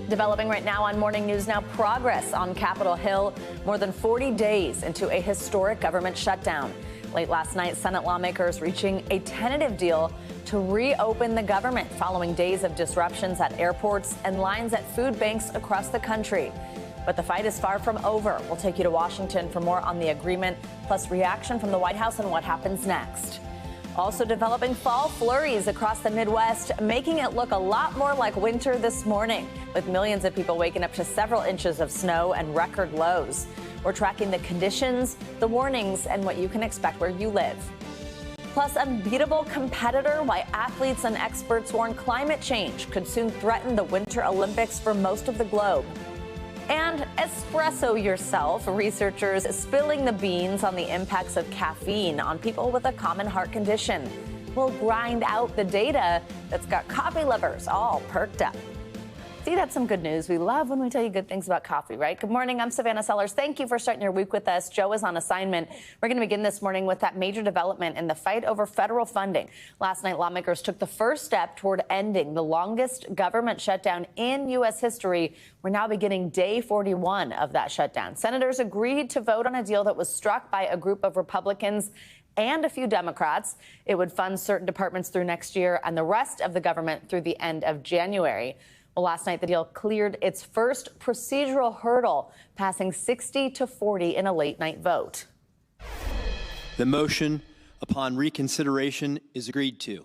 Developing right now on Morning News Now, progress on Capitol Hill more than 40 days into a historic government shutdown. Late last night, Senate lawmakers reaching a tentative deal to reopen the government following days of disruptions at airports and lines at food banks across the country. But the fight is far from over. We'll take you to Washington for more on the agreement, plus reaction from the White House and what happens next. Also developing fall flurries across the Midwest, making it look a lot more like winter this morning, with millions of people waking up to several inches of snow and record lows. We're tracking the conditions, the warnings, and what you can expect where you live. Plus, unbeatable competitor, why athletes and experts warn climate change could soon threaten the Winter Olympics for most of the globe. And espresso yourself, researchers spilling the beans on the impacts of caffeine on people with a common heart condition. We'll grind out the data that's got coffee lovers all perked up. See, that's some good news. We love when we tell you good things about coffee, right? Good morning. I'm Savannah Sellers. Thank you for starting your week with us. Joe is on assignment. We're going to begin this morning with that major development in the fight over federal funding. Last night, lawmakers took the first step toward ending the longest government shutdown in U.S. history. We're now beginning day 41 of that shutdown. Senators agreed to vote on a deal that was struck by a group of Republicans and a few Democrats. It would fund certain departments through next year and the rest of the government through the end of January. Well, last night, the deal cleared its first procedural hurdle, passing 60-40 in a late-night vote. The motion upon reconsideration is agreed to.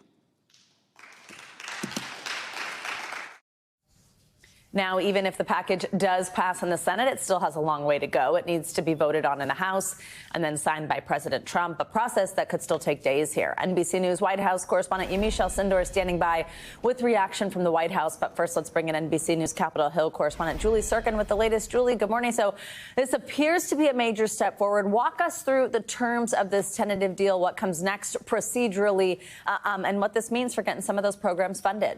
Now, even if the package does pass in the Senate, it still has a long way to go. It needs to be voted on in the House and then signed by President Trump, a process that could still take days here. NBC News White House correspondent Yamiche Alcindor is standing by with reaction from the White House. But first, let's bring in NBC News Capitol Hill correspondent Julie Sirkin with the latest. Julie, good morning. So this appears to be a major step forward. Walk us through the terms of this tentative deal, what comes next procedurally, and what this means for getting some of those programs funded.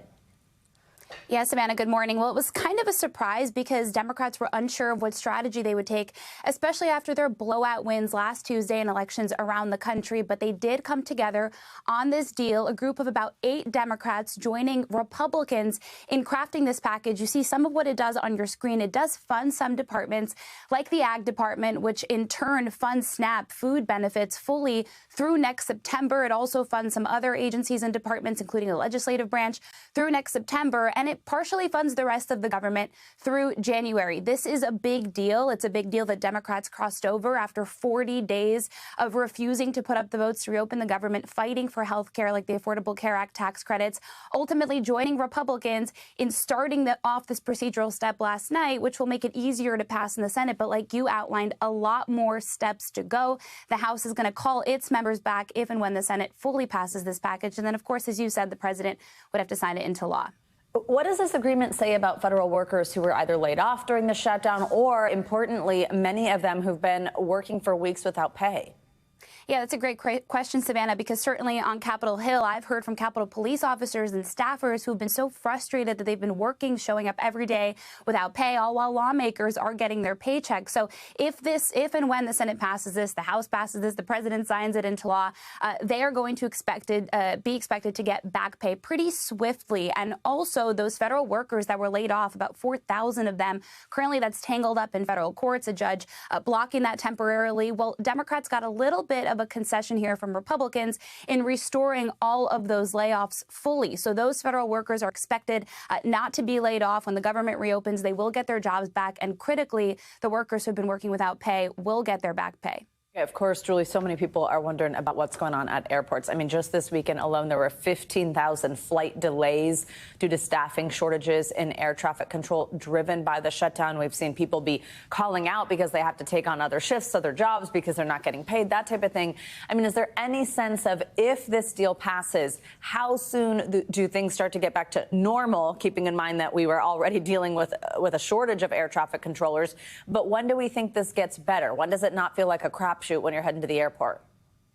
Yeah, Savannah, good morning. Well, it was kind of a surprise because Democrats were unsure of what strategy they would take, especially after their blowout wins last Tuesday in elections around the country. But they did come together on this deal, a group of about 8 Democrats joining Republicans in crafting this package. You see some of what it does on your screen. It does fund some departments like the Ag Department, which in turn funds SNAP food benefits fully through next September. It also funds some other agencies and departments, including the legislative branch, through next September. And it partially funds the rest of the government through January. This is a big deal. It's a big deal that Democrats crossed over after 40 days of refusing to put up the votes to reopen the government, fighting for health care like the Affordable Care Act tax credits, ultimately joining Republicans in starting off this procedural step last night, which will make it easier to pass in the Senate. But like you outlined, a lot more steps to go. The House is going to call its members back if and when the Senate fully passes this package. And then, of course, as you said, the president would have to sign it into law. What does this agreement say about federal workers who were either laid off during the shutdown or, importantly, many of them who've been working for weeks without pay? Yeah, that's a great question, Savannah, because certainly on Capitol Hill, I've heard from Capitol police officers and staffers who've been so frustrated that they've been working, showing up every day without pay, all while lawmakers are getting their paychecks. So if and when the Senate passes this, the House passes this, the president signs it into law, they are going to be expected to get back pay pretty swiftly. And also those federal workers that were laid off, about 4,000 of them, currently that's tangled up in federal courts, a judge blocking that temporarily. Well, Democrats got a little bit of a concession here from Republicans in restoring all of those layoffs fully. So those federal workers are expected not to be laid off. When the government reopens, they will get their jobs back. And critically, the workers who've been working without pay will get their back pay. Of course, Julie, so many people are wondering about what's going on at airports. I mean, just this weekend alone, there were 15,000 flight delays due to staffing shortages in air traffic control driven by the shutdown. We've seen people be calling out because they have to take on other shifts, other jobs because they're not getting paid, that type of thing. I mean, is there any sense of if this deal passes, how soon do things start to get back to normal, keeping in mind that we were already dealing with a shortage of air traffic controllers? But when do we think this gets better? When does it not feel like a crapshoot when you're heading to the airport?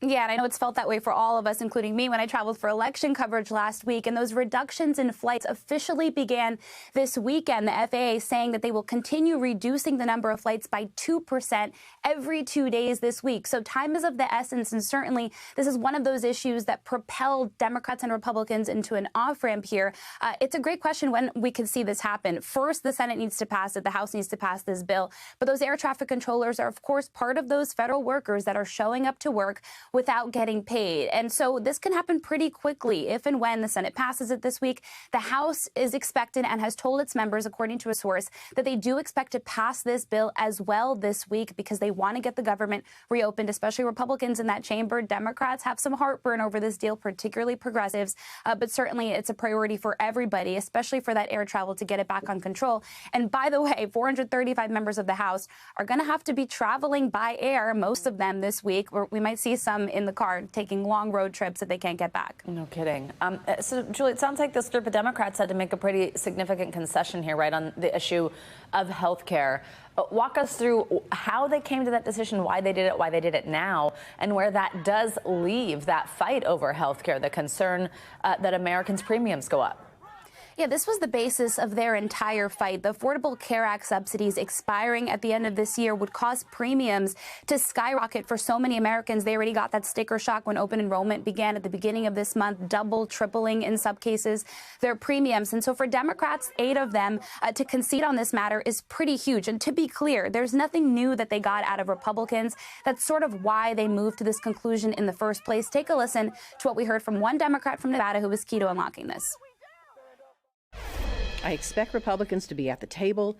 Yeah, and I know it's felt that way for all of us, including me, when I traveled for election coverage last week. And those reductions in flights officially began this weekend. The FAA saying that they will continue reducing the number of flights by 2% every 2 days this week. So time is of the essence. And certainly this is one of those issues that propelled Democrats and Republicans into an off-ramp here. It's a great question when we can see this happen. First, the Senate needs to pass it. The House needs to pass this bill. But those air traffic controllers are, of course, part of those federal workers that are showing up to work without getting paid. And so this can happen pretty quickly if and when the Senate passes it this week. The House is expected and has told its members, according to a source, that they do expect to pass this bill as well this week because they want to get the government reopened, especially Republicans in that chamber. Democrats have some heartburn over this deal, particularly progressives, but certainly it's a priority for everybody, especially for that air travel, to get it back on control. And by the way, 435 members of the House are going to have to be traveling by air, most of them this week, where we might see some in the car taking long road trips that they can't get back. No kidding. So, Julie, it sounds like this group of Democrats had to make a pretty significant concession here, right, on the issue of health care. Walk us through how they came to that decision, why they did it now, and where that does leave that fight over health care, the concern that Americans' premiums go up. Yeah, this was the basis of their entire fight. The Affordable Care Act subsidies expiring at the end of this year would cause premiums to skyrocket for so many Americans. They already got that sticker shock when open enrollment began at the beginning of this month, double, tripling in some cases their premiums. And so for Democrats, 8 of them, to concede on this matter is pretty huge. And to be clear, there's nothing new that they got out of Republicans. That's sort of why they moved to this conclusion in the first place. Take a listen to what we heard from one Democrat from Nevada who was key to unlocking this. I expect Republicans to be at the table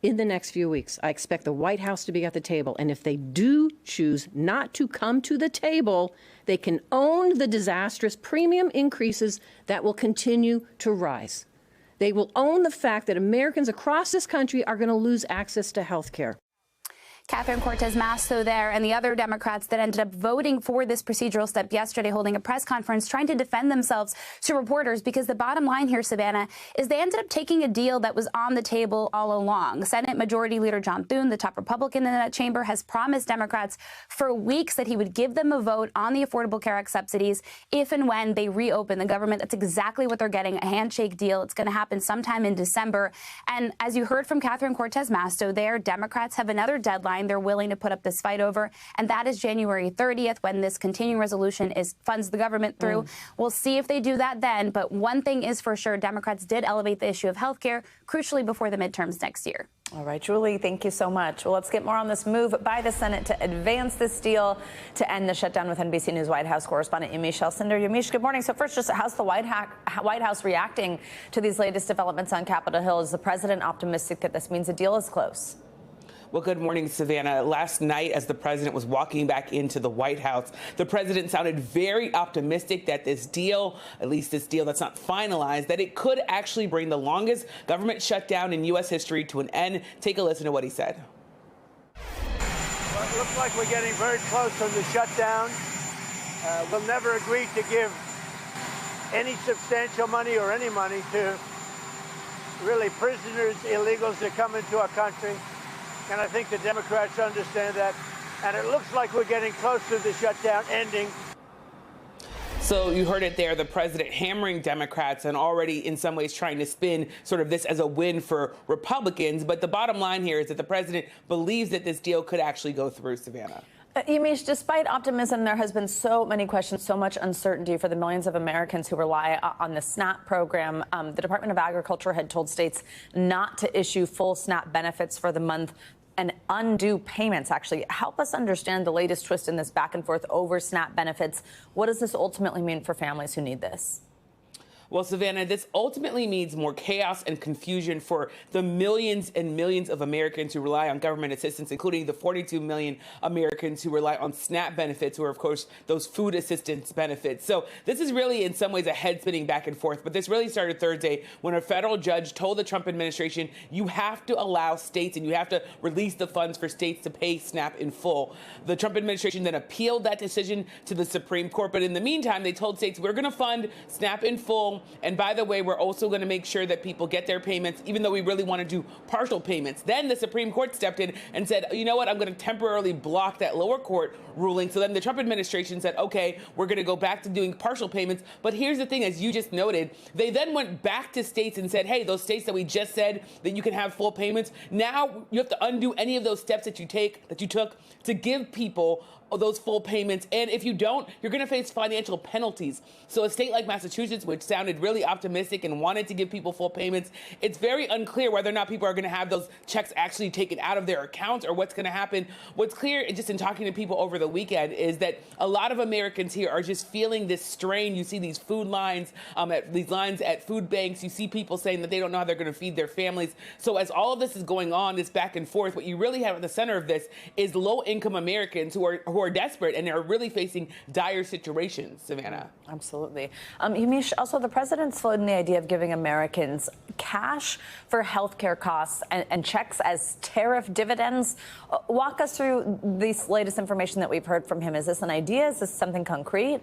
in the next few weeks. I expect the White House to be at the table. And if they do choose not to come to the table, they can own the disastrous premium increases that will continue to rise. They will own the fact that Americans across this country are going to lose access to health care. Catherine Cortez Masto there and the other Democrats that ended up voting for this procedural step yesterday, holding a press conference trying to defend themselves to reporters, because the bottom line here, Savannah, is they ended up taking a deal that was on the table all along. Senate Majority Leader John Thune, the top Republican in that chamber, has promised Democrats for weeks that he would give them a vote on the Affordable Care Act subsidies if and when they reopen the government. That's exactly what they're getting, a handshake deal. It's going to happen sometime in December. And as you heard from Catherine Cortez Masto there, Democrats have another deadline they're willing to put up this fight over, and that is January 30th, when this continuing resolution funds the government through. We'll see if they do that then, but one thing is for sure, Democrats did elevate the issue of health care, crucially before the midterms next year. All right, Julie, thank you so much. Well, let's get more on this move by the Senate to advance this deal to end the shutdown with NBC News White House correspondent Yamiche Alcindor. Yamiche, good morning. So first, just how's the White House reacting to these latest developments on Capitol Hill? Is the president optimistic that this means a deal is close? Well, good morning, Savannah. Last night, as the president was walking back into the White House, the president sounded very optimistic that this deal, at least this deal that's not finalized, that it could actually bring the longest government shutdown in U.S. history to an end. Take a listen to what he said. Well, it looks like we're getting very close to the shutdown. We'll never agree to give any substantial money or any money to really prisoners, illegals that come into our country. And I think the Democrats understand that. And it looks like we're getting close to the shutdown ending. So you heard it there, the president hammering Democrats and already in some ways trying to spin sort of this as a win for Republicans. But the bottom line here is that the president believes that this deal could actually go through, Savannah. Yamiche, despite optimism, there has been so many questions, so much uncertainty for the millions of Americans who rely on the SNAP program. The Department of Agriculture had told states not to issue full SNAP benefits for the month and undo payments. Actually, help us understand the latest twist in this back and forth over SNAP benefits. What does this ultimately mean for families who need this? Well, Savannah, this ultimately means more chaos and confusion for the millions and millions of Americans who rely on government assistance, including the 42 million Americans who rely on SNAP benefits, or, of course, those food assistance benefits. So this is really, in some ways, a head-spinning back and forth. But this really started Thursday when a federal judge told the Trump administration, you have to allow states and you have to release the funds for states to pay SNAP in full. The Trump administration then appealed that decision to the Supreme Court. But in the meantime, they told states, we're going to fund SNAP in full. full. And by the way, we're also going to make sure that people get their payments, even though we really want to do partial payments. Then the Supreme Court stepped in and said, you know what, I'm going to temporarily block that lower court ruling. So then the Trump administration said, okay, we're going to go back to doing partial payments. But here's the thing, as you just noted, they then went back to states and said, hey, those states that we just said that you can have full payments, now you have to undo any of those steps that you took to give people those full payments. And if you don't, you're going to face financial penalties. So a state like Massachusetts, which sounded really optimistic and wanted to give people full payments, it's very unclear whether or not people are going to have those checks actually taken out of their accounts or what's going to happen. What's clear, just in talking to people over the weekend, is that a lot of Americans here are just feeling this strain. You see these food lines, these lines at food banks. You see people saying that they don't know how they're going to feed their families. So as all of this is going on, this back and forth, what you really have at the center of this is low-income Americans who are desperate and are really facing dire situations, Savannah. Absolutely. Yamiche, also the president's floating the idea of giving Americans cash for health care costs and checks as tariff dividends. Walk us through this latest information that we've heard from him. Is this an idea? Is this something concrete?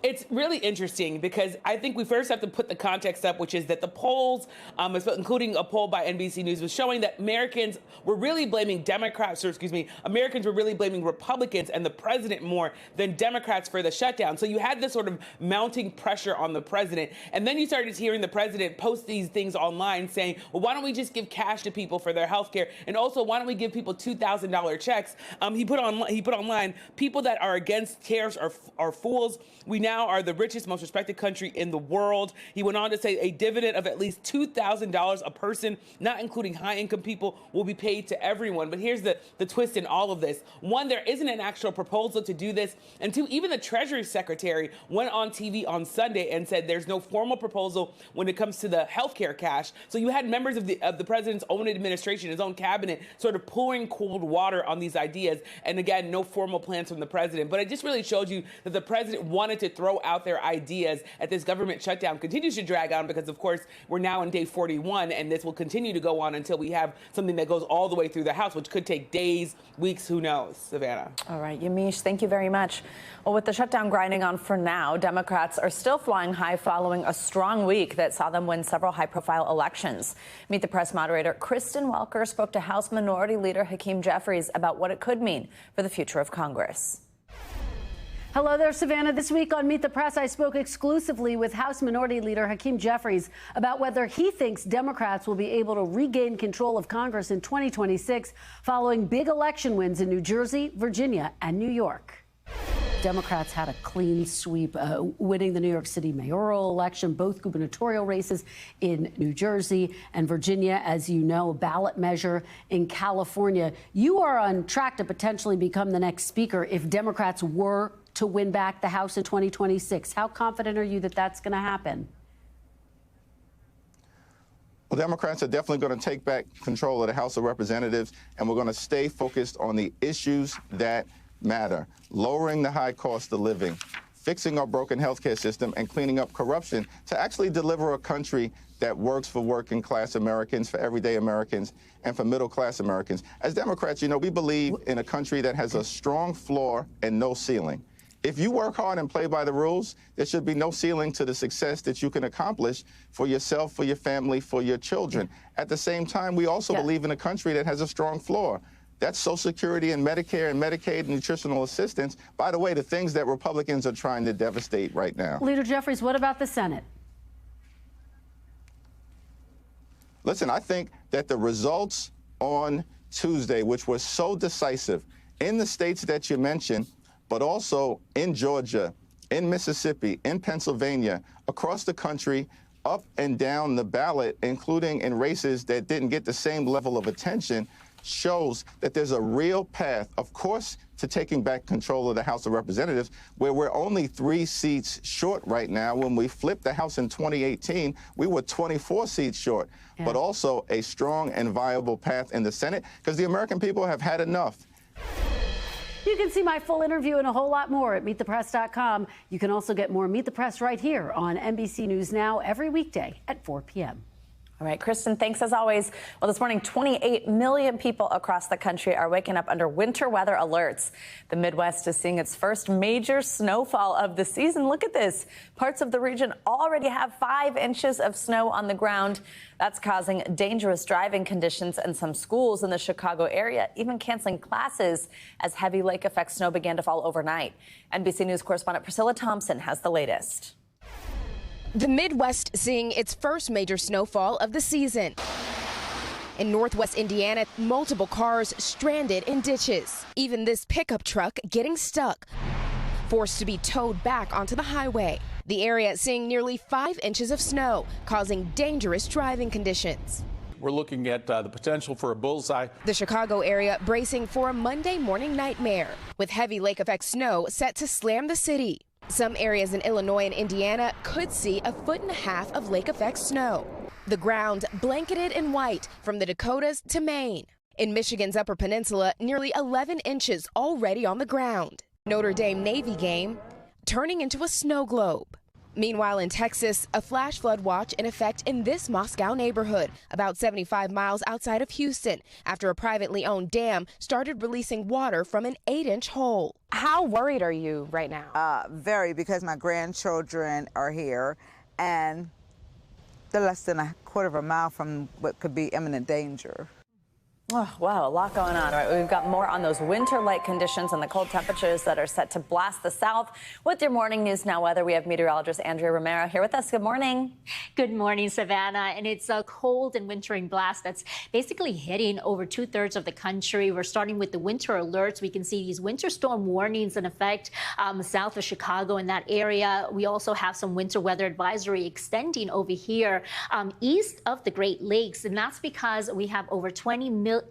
It's really interesting because I think we first have to put the context up, which is that the polls, including a poll by NBC News, was showing that Americans were really blaming Americans were really blaming Republicans and the president more than Democrats for the shutdown. So you had this sort of mounting pressure on the president. And then you started hearing the president post these things online saying, well, why don't we just give cash to people for their health care? And also, why don't we give people $2,000 checks? He put online, people that are against tariffs are fools. We now are the richest, most respected country in the world. He went on to say a dividend of at least $2,000 a person, not including high-income people, will be paid to everyone. But here's the twist in all of this. One, there isn't an actual proposal to do this. And two, even the Treasury Secretary went on TV on Sunday and said there's no formal proposal when it comes to the health care cash. So you had members of the president's own administration, his own cabinet, sort of pouring cold water on these ideas. And again, no formal plans from the president. But it just really showed you that the president wanted to throw out their ideas as this government shutdown continues to drag on because, of course, we're now in day 41, and this will continue to go on until we have something that goes all the way through the House, which could take days, weeks, who knows, Savannah. All right, Yamiche, thank you very much. Well, with the shutdown grinding on for now, Democrats are still flying high following a strong week that saw them win several high-profile elections. Meet the Press moderator Kristen Welker spoke to House Minority Leader Hakeem Jeffries about what it could mean for the future of Congress. Hello there, Savannah. This week on Meet the Press, I spoke exclusively with House Minority Leader Hakeem Jeffries about whether he thinks Democrats will be able to regain control of Congress in 2026 following big election wins in New Jersey, Virginia, and New York. Democrats had a clean sweep, winning the New York City mayoral election, both gubernatorial races in New Jersey and Virginia, as you know, a ballot measure in California. You are on track to potentially become the next speaker if Democrats were to win back the House in 2026. How confident are you that that's going to happen? Well, Democrats are definitely going to take back control of the House of Representatives, and we're going to stay focused on the issues that matter: lowering the high cost of living, fixing our broken healthcare system, and cleaning up corruption to actually deliver a country that works for working class Americans, for everyday Americans, and for middle class Americans. As Democrats, you know, we believe in a country that has a strong floor and no ceiling. If you work hard and play by the rules, there should be no ceiling to the success that you can accomplish for yourself, for your family, for your children. At the same time, we also believe in a country that has a strong floor. That's Social Security and Medicare and Medicaid and nutritional assistance. By the way, the things that Republicans are trying to devastate right now. Leader Jeffries, what about the Senate? Listen, I think that the results on Tuesday, which was so decisive in the states that you mentioned, but also in Georgia, in Mississippi, in Pennsylvania, across the country, up and down the ballot, including in races that didn't get the same level of attention, shows that there's a real path, of course, to taking back control of the House of Representatives, where we're only 3 seats short right now. When we flipped the House in 2018, we were 24 seats short, but also a strong and viable path in the Senate, because the American people have had enough. You can see my full interview and a whole lot more at MeetThePress.com. You can also get more Meet the Press right here on NBC News Now every weekday at 4 p.m. All right, Kristen, thanks as always. Well, this morning, 28 million people across the country are waking up under winter weather alerts. The Midwest is seeing its first major snowfall of the season. Look at this. Parts of the region already have 5 inches of snow on the ground. That's causing dangerous driving conditions, and some schools in the Chicago area even canceling classes as heavy lake effect snow began to fall overnight. NBC News correspondent Priscilla Thompson has the latest. The Midwest seeing its first major snowfall of the season. In northwest Indiana, multiple cars stranded in ditches. Even this pickup truck getting stuck, forced to be towed back onto the highway. The area seeing nearly 5 inches of snow, causing dangerous driving conditions. We're looking at the potential for a bullseye. The Chicago area bracing for a Monday morning nightmare, with heavy lake effect snow set to slam the city. Some areas in Illinois and Indiana could see 1.5 feet of lake effect snow. The ground blanketed in white from the Dakotas to Maine. In Michigan's Upper Peninsula, nearly 11 inches already on the ground. Notre Dame Navy game turning into a snow globe. Meanwhile, in Texas, a flash flood watch in effect in this Moscow neighborhood, about 75 miles outside of Houston, after a privately owned dam started releasing water from an 8-inch hole. How worried are you right now? Very, because my grandchildren are here, and they're less than a quarter of a mile from what could be imminent danger. Oh, wow, a lot going on. All right, we've got more on those winter-like conditions and the cold temperatures that are set to blast the south. With your morning news now weather, we have meteorologist Andrea Romero here with us. Good morning. Good morning, Savannah. And it's a cold and wintering blast that's basically hitting over 2/3 of the country. We're starting with the winter alerts. We can see these winter storm warnings in effect south of Chicago in that area. We also have some winter weather advisory extending over here east of the Great Lakes. And that's because we have over 28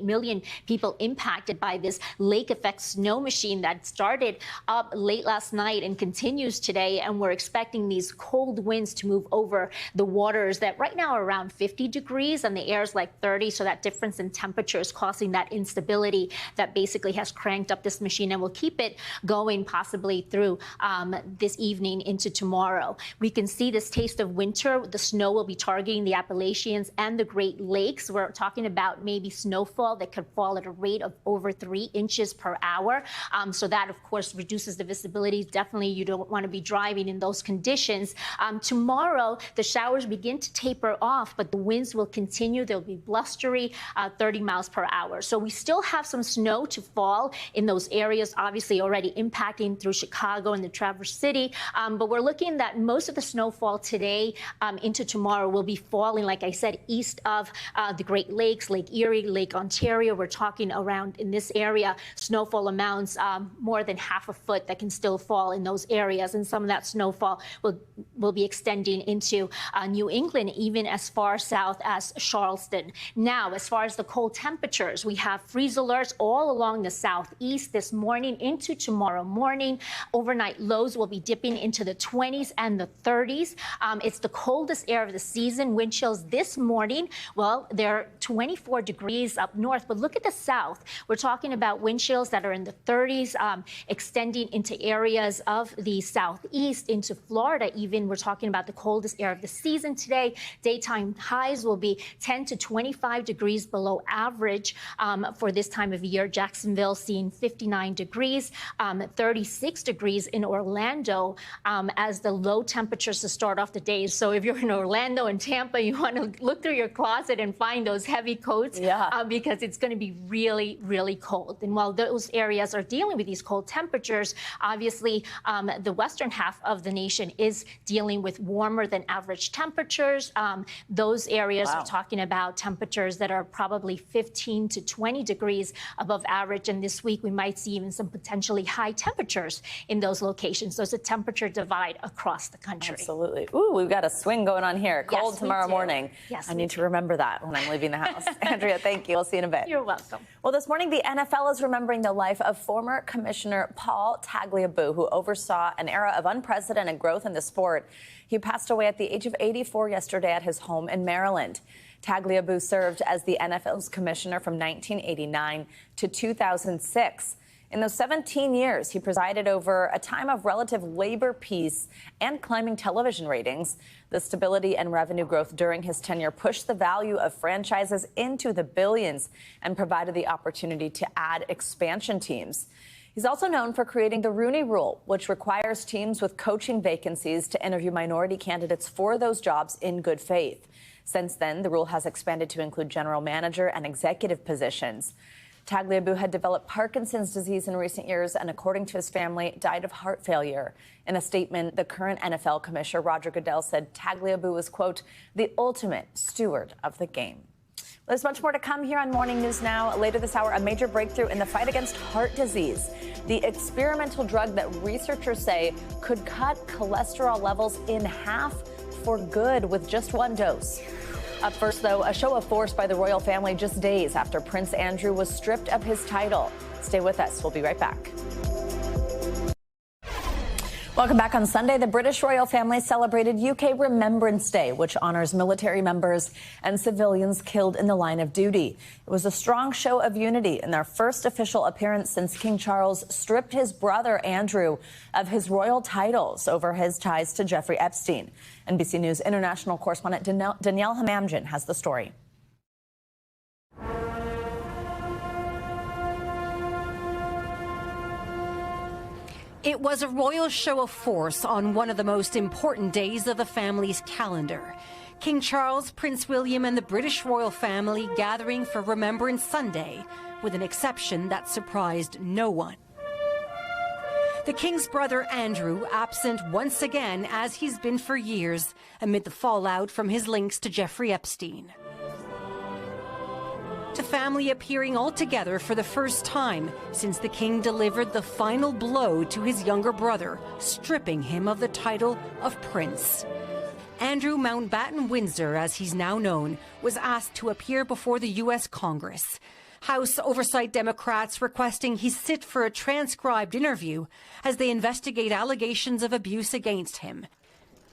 million people impacted by this lake effect snow machine that started up late last night and continues today. And we're expecting these cold winds to move over the waters that right now are around 50 degrees and the air is like 30. So that difference in temperature is causing that instability that basically has cranked up this machine and will keep it going possibly through this evening into tomorrow. We can see this taste of winter. The snow will be targeting the Appalachians and the Great Lakes. We're talking about maybe snowfall that could fall at a rate of over 3 inches per hour. So that, of course, reduces the visibility. Definitely, you don't want to be driving in those conditions. Tomorrow, the showers begin to taper off, but the winds will continue. They'll be blustery, 30 miles per hour. So we still have some snow to fall in those areas, obviously already impacting through Chicago and the Traverse City. But we're looking that most of the snowfall today into tomorrow will be falling, like I said, east of the Great Lakes, Lake Erie, Lake Ontario. We're talking around in this area, snowfall amounts more than 1/2 foot that can still fall in those areas. And some of that snowfall will be extending into New England, even as far south as Charleston. Now, as far as the cold temperatures, we have freeze alerts all along the southeast this morning into tomorrow morning. Overnight lows will be dipping into the 20s and the 30s. It's the coldest air of the season. Wind chills this morning, well, they're 24 degrees up north, but look at the south. We're talking about wind chills that are in the 30s, extending into areas of the southeast, into Florida even. We're talking about the coldest air of the season today. Daytime highs will be 10 to 25 degrees below average for this time of year. Jacksonville seeing 59 degrees, 36 degrees in Orlando as the low temperatures to start off the day. So if you're in Orlando and Tampa, you want to look through your closet and find those heavy coats. Yeah. Because it's going to be really, really cold. And while those areas are dealing with these cold temperatures, obviously the western half of the nation is dealing with warmer than average temperatures. Those areas are talking about temperatures that are probably 15 to 20 degrees above average. And this week we might see even some potentially high temperatures in those locations. So it's a temperature divide across the country. Absolutely. Ooh, we've got a swing going on here. Cold Yes, tomorrow morning. Yes, I need to remember that when I'm leaving the house. Andrea, thank you. We'll see you in a bit. You're welcome. Well, this morning, the NFL is remembering the life of former Commissioner Paul Tagliabue, who oversaw an era of unprecedented growth in the sport. He passed away at the age of 84 yesterday at his home in Maryland. Tagliabue served as the NFL's commissioner from 1989 to 2006. In those 17 years, he presided over a time of relative labor peace and climbing television ratings. The stability and revenue growth during his tenure pushed the value of franchises into the billions and provided the opportunity to add expansion teams. He's also known for creating the Rooney Rule, which requires teams with coaching vacancies to interview minority candidates for those jobs in good faith. Since then, the rule has expanded to include general manager and executive positions. Tagliabue had developed Parkinson's disease in recent years and, according to his family, died of heart failure. In a statement, the current NFL commissioner, Roger Goodell, said Tagliabue was, quote, the ultimate steward of the game. There's much more to come here on Morning News Now. Later this hour, a major breakthrough in the fight against heart disease. The experimental drug that researchers say could cut cholesterol levels in half for good with just one dose. Up first, though, a show of force by the royal family just days after Prince Andrew was stripped of his title. Stay with us. We'll be right back. Welcome back. On Sunday, the British royal family celebrated UK Remembrance Day, which honors military members and civilians killed in the line of duty. It was a strong show of unity in their first official appearance since King Charles stripped his brother Andrew of his royal titles over his ties to Jeffrey Epstein. NBC News international correspondent Danielle Hamamdjian has the story. It was a royal show of force on one of the most important days of the family's calendar. King Charles, Prince William and the British royal family gathering for Remembrance Sunday, with an exception that surprised no one. The King's brother Andrew absent once again, as he's been for years, amid the fallout from his links to Jeffrey Epstein. The family appearing all together for the first time since the King delivered the final blow to his younger brother, stripping him of the title of Prince. Andrew Mountbatten Windsor, as he's now known, was asked to appear before the U.S. Congress. House Oversight Democrats requesting he sit for a transcribed interview as they investigate allegations of abuse against him.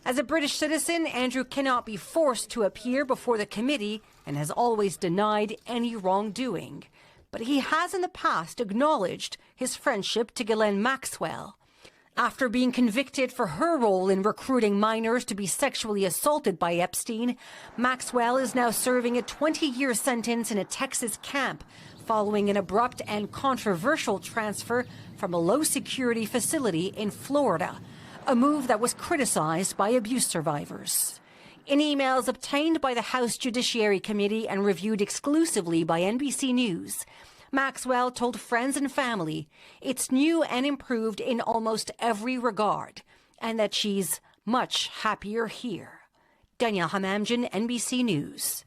As a British citizen, Andrew cannot be forced to appear before the committee and has always denied any wrongdoing. But he has in the past acknowledged his friendship to Ghislaine Maxwell. After being convicted for her role in recruiting minors to be sexually assaulted by Epstein, Maxwell is now serving a 20-year sentence in a Texas camp following an abrupt and controversial transfer from a low-security facility in Florida, a move that was criticized by abuse survivors. In emails obtained by the House Judiciary Committee and reviewed exclusively by NBC News, Maxwell told friends and family it's new and improved in almost every regard, and that she's much happier here. Danielle Hamamdjian, NBC News.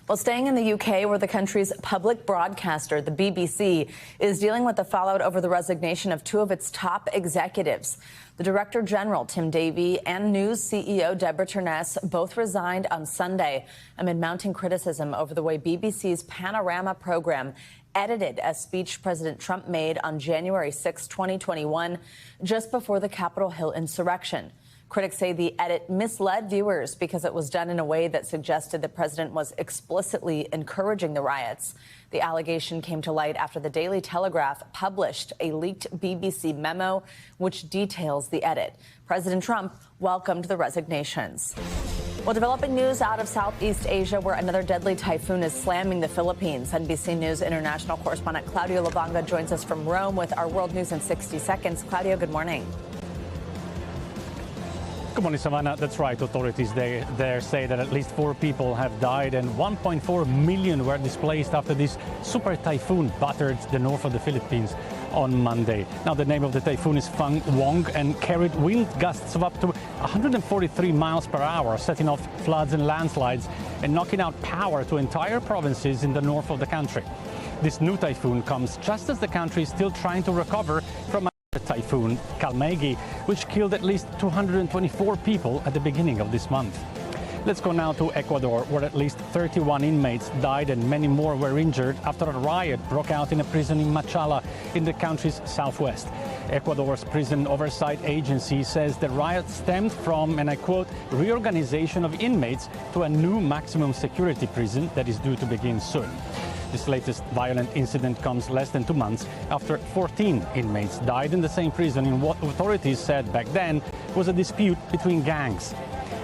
Well, staying in the UK, where the country's public broadcaster, the BBC, is dealing with the fallout over the resignation of two of its top executives. The Director General, Tim Davie, and News CEO Deborah Turness both resigned on Sunday amid mounting criticism over the way BBC's Panorama program edited a speech President Trump made on January 6, 2021, just before the Capitol Hill insurrection. Critics say the edit misled viewers because it was done in a way that suggested the president was explicitly encouraging the riots. The allegation came to light after the Daily Telegraph published a leaked BBC memo which details the edit. President Trump welcomed the resignations. Well, developing news out of Southeast Asia, where another deadly typhoon is slamming the Philippines. NBC News international correspondent Claudio Lavanga joins us from Rome with our World News in 60 seconds. Claudio, good morning. Good morning, Savannah. That's right. Authorities there say that at least 4 people have died and 1.4 million were displaced after this super typhoon battered the north of the Philippines on Monday. Now, the name of the typhoon is Fang Wong and carried wind gusts of up to 143 miles per hour, setting off floods and landslides and knocking out power to entire provinces in the north of the country. This new typhoon comes just as the country is still trying to recover from typhoon Kalmegi, which killed at least 224 people at the beginning of this month. Let's go now to Ecuador, where at least 31 inmates died and many more were injured after a riot broke out in a prison in Machala in the country's southwest. Ecuador's prison oversight agency says the riot stemmed from, and I quote, reorganization of inmates to a new maximum security prison that is due to begin soon. This latest violent incident comes less than 2 months after 14 inmates died in the same prison in what authorities said back then was a dispute between gangs.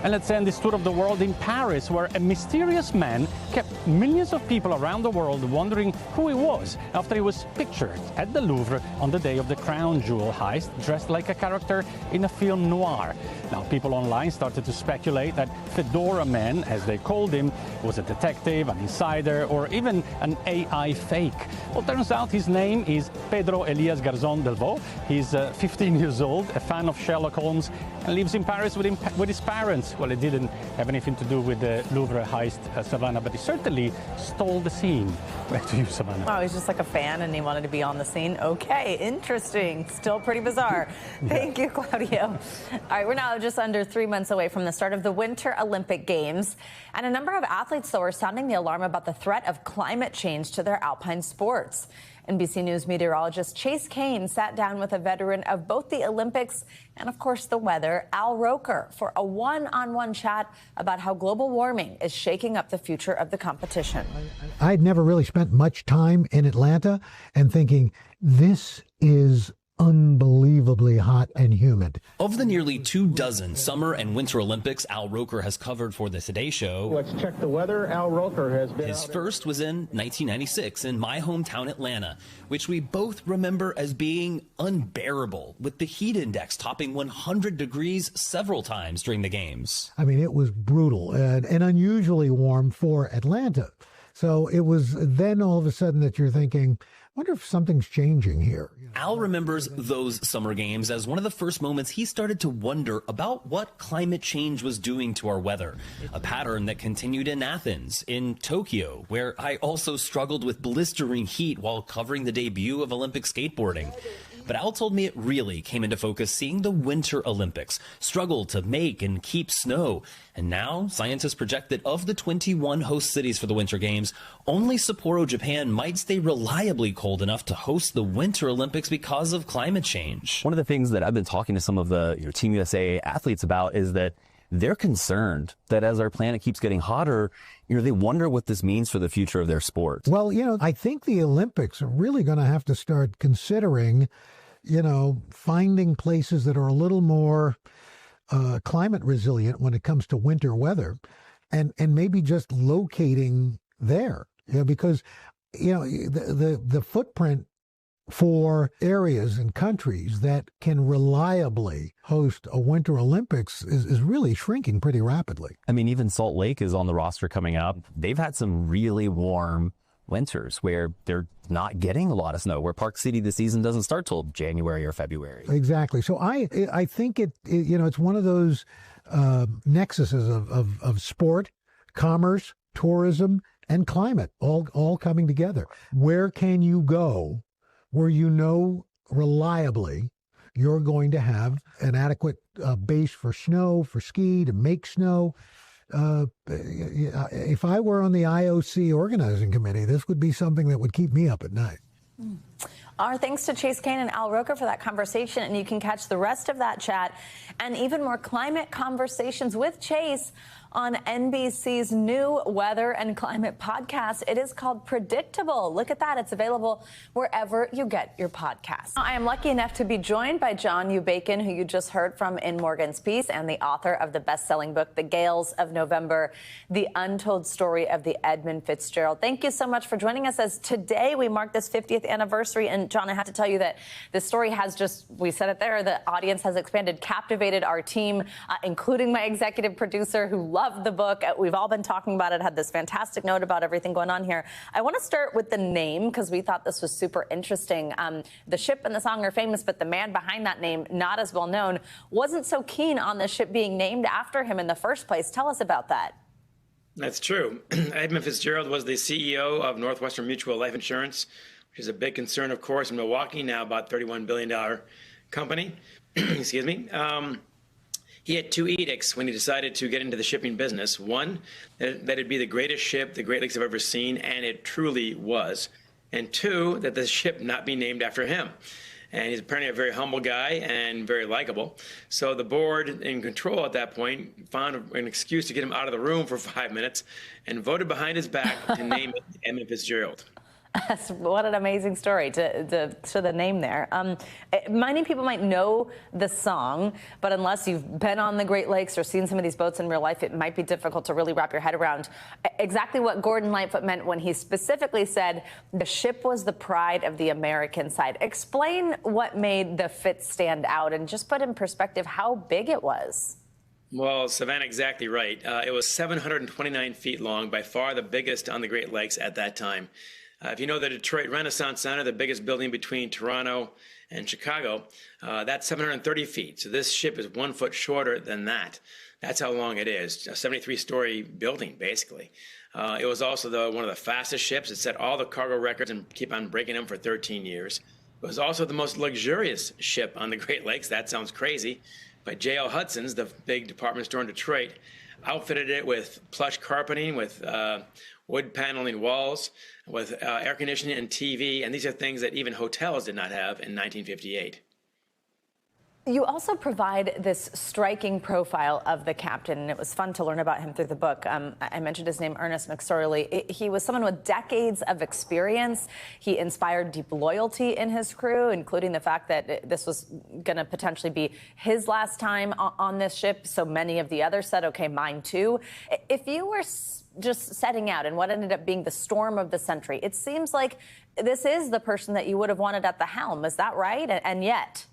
And let's end this tour of the world in Paris, where a mysterious man kept millions of people around the world wondering who he was after he was pictured at the Louvre on the day of the crown jewel heist, dressed like a character in a film noir. Now, people online started to speculate that Fedora Man, as they called him, was a detective, an insider, or even an AI fake. Well, turns out his name is Pedro Elias Garzón Delvaux. He's 15 years old, a fan of Sherlock Holmes, and lives in Paris with his parents. Well, it didn't have anything to do with the Louvre heist, Savannah, but he certainly stole the scene. Back to you, Savannah. Oh, he's just like a fan and he wanted to be on the scene. Okay, interesting. Still pretty bizarre. Thank you, Claudio. All right, we're now just under 3 months away from the start of the Winter Olympic Games. And a number of athletes, though, are sounding the alarm about the threat of climate change to their alpine sports. NBC News meteorologist Chase Kane sat down with a veteran of both the Olympics and, of course, the weather, Al Roker, for a one-on-one chat about how global warming is shaking up the future of the competition. I'd never really spent much time in Atlanta and thinking, this is unbelievably hot and humid. Of the nearly 24 Summer and Winter Olympics Al Roker has covered for the Today Show, let's check the weather. Al Roker has been his first was in 1996 in my hometown Atlanta, which we both remember as being unbearable, with the heat index topping 100 degrees several times during the games. I mean, it was brutal and unusually warm for Atlanta. So it was then all of a sudden that you're thinking, I wonder if something's changing here. Al remembers those summer games as one of the first moments he started to wonder about what climate change was doing to our weather, a pattern that continued in Athens, in Tokyo, where I also struggled with blistering heat while covering the debut of Olympic skateboarding. But Al told me it really came into focus seeing the Winter Olympics struggle to make and keep snow. And now scientists project that of the 21 host cities for the Winter Games, only Sapporo, Japan might stay reliably cold enough to host the Winter Olympics because of climate change. One of the things that I've been talking to some of the Team USA athletes about is that they're concerned that as our planet keeps getting hotter, they wonder what this means for the future of their sport. Well, I think the Olympics are really going to have to start considering, finding places that are a little more climate resilient when it comes to winter weather, and maybe just locating there, because, the footprint for areas and countries that can reliably host a Winter Olympics is really shrinking pretty rapidly. I mean, even Salt Lake is on the roster coming up. They've had some really warm winters where they're not getting a lot of snow, where Park City the season doesn't start till January or February. Exactly. So I think it's one of those nexuses of sport, commerce, tourism, and climate all coming together. Where can you go where reliably you're going to have an adequate base for snow, for ski, to make snow? If I were on the IOC organizing committee, this would be something that would keep me up at night. Our thanks to Chase Kane and Al Roker for that conversation, and you can catch the rest of that chat and even more climate conversations with Chase on NBC's new weather and climate podcast. It is called Predictable. Look at that. It's available wherever you get your podcasts. I am lucky enough to be joined by John U. Bacon, who you just heard from in Morgan's piece, and the author of the best-selling book, The Gales of November, The Untold Story of the Edmund Fitzgerald. Thank you so much for joining us, as today we mark this 50th anniversary. And John, I have to tell you that this story has just, we said it there, the audience has expanded, captivated our team, including my executive producer, who loved the book. We've all been talking about it, had this fantastic note about everything going on here. I want to start with the name, because we thought this was super interesting. The ship and the song are famous, but the man behind that name, not as well known, wasn't so keen on the ship being named after him in the first place. Tell us about that. That's true. Edmund Fitzgerald was the CEO of Northwestern Mutual Life Insurance, which is a big concern, of course, in Milwaukee, now about $31 billion company. Excuse me. He had two edicts when he decided to get into the shipping business. One, that it'd be the greatest ship the Great Lakes have ever seen, and it truly was. And two, that the ship not be named after him. And he's apparently a very humble guy and very likable. So the board in control at that point found an excuse to get him out of the room for 5 minutes and voted behind his back to name it Edmund Fitzgerald. What an amazing story to the name there. Many people might know the song, but unless you've been on the Great Lakes or seen some of these boats in real life, it might be difficult to really wrap your head around exactly what Gordon Lightfoot meant when he specifically said the ship was the pride of the American side. Explain what made the fit stand out and just put in perspective how big it was. Well, Savannah, exactly right. It was 729 feet long, by far the biggest on the Great Lakes at that time. If you know the Detroit Renaissance Center, the biggest building between Toronto and Chicago, that's 730 feet. So this ship is 1 foot shorter than that. That's how long it is, a 73-story building, basically. It was also one of the fastest ships. It set all the cargo records and keep on breaking them for 13 years. It was also the most luxurious ship on the Great Lakes. That sounds crazy. But J.L. Hudson's, the big department store in Detroit, outfitted it with plush carpeting, with wood paneling walls, with air conditioning and TV. And these are things that even hotels did not have in 1958. You also provide this striking profile of the captain, and it was fun to learn about him through the book. I mentioned his name, Ernest McSorley. He was someone with decades of experience. He inspired deep loyalty in his crew, including the fact that this was going to potentially be his last time on this ship. So many of the others said, okay, mine too. If you were just setting out in what ended up being the storm of the century, it seems like this is the person that you would have wanted at the helm. Is that right? And yet...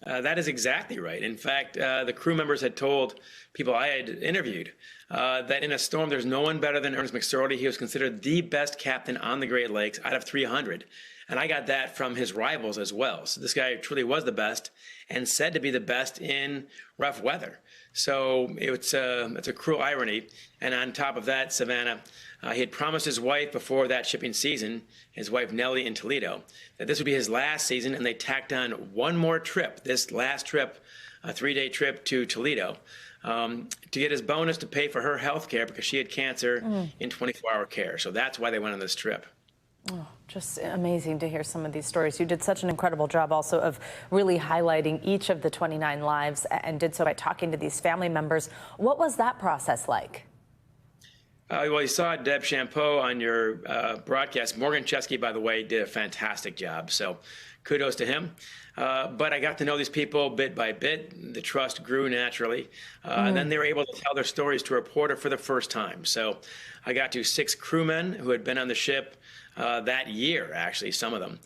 That is exactly right. In fact, the crew members had told people I had interviewed that in a storm, there's no one better than Ernest McSorley. He was considered the best captain on the Great Lakes out of 300. And I got that from his rivals as well. So this guy truly was the best and said to be the best in rough weather. So it's a cruel irony. And on top of that, Savannah, he had promised his wife before that shipping season, his wife Nellie in Toledo, that this would be his last season, and they tacked on one more trip, this last trip, a 3-day trip to Toledo, to get his bonus to pay for her health care because she had cancer in 24-hour care. So that's why they went on this trip. Oh, just amazing to hear some of these stories. You did such an incredible job also of really highlighting each of the 29 lives and did so by talking to these family members. What was that process like? Well, you saw Deb Champeau on your broadcast. Morgan Chesky, by the way, did a fantastic job. So kudos to him. But I got to know these people bit by bit. The trust grew naturally. And then they were able to tell their stories to a reporter for the first time. So I got to 6 crewmen who had been on the ship that year, actually, some of them,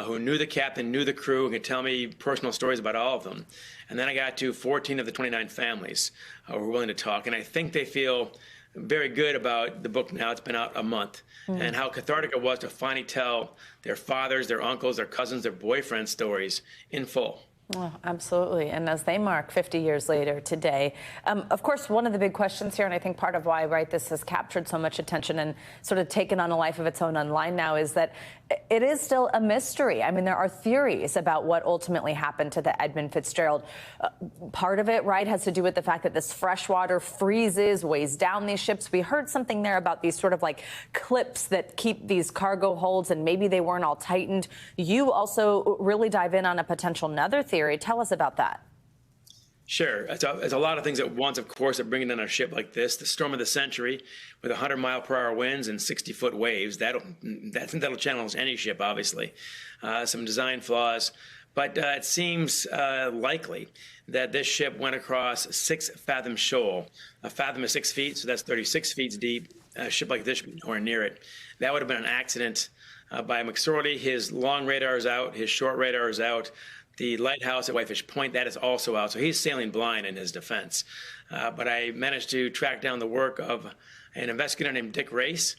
who knew the captain, knew the crew, and could tell me personal stories about all of them. And then I got to 14 of the 29 families who were willing to talk. And I think they feel very good about the book now. It's been out a month, and how cathartic it was to finally tell their fathers, their uncles, their cousins, their boyfriends' stories in full. Oh, absolutely. And as they mark 50 years later today, of course, one of the big questions here, and I think part of why, this has captured so much attention and sort of taken on a life of its own online now, is that it is still a mystery. I mean, there are theories about what ultimately happened to the Edmund Fitzgerald. Part of it, has to do with the fact that this fresh water freezes, weighs down these ships. We heard something there about these sort of like clips that keep these cargo holds, and maybe they weren't all tightened. You also really dive in on a potential another theory. Tell us about that. Sure. It's a lot of things at once, of course, that bring it on a ship like this. The storm of the century with 100-mile-per-hour winds and 60-foot waves. That'll challenge any ship, obviously. Some design flaws. But it seems likely that this ship went across 6-fathom shoal. A fathom is 6 feet, so that's 36 feet deep. A ship like this should be nowhere near it. That would have been an accident by McSorley. His long radar is out. His short radar is out. The lighthouse at Whitefish Point, that is also out. So he's sailing blind in his defense. But I managed to track down the work of an investigator named Dick Race,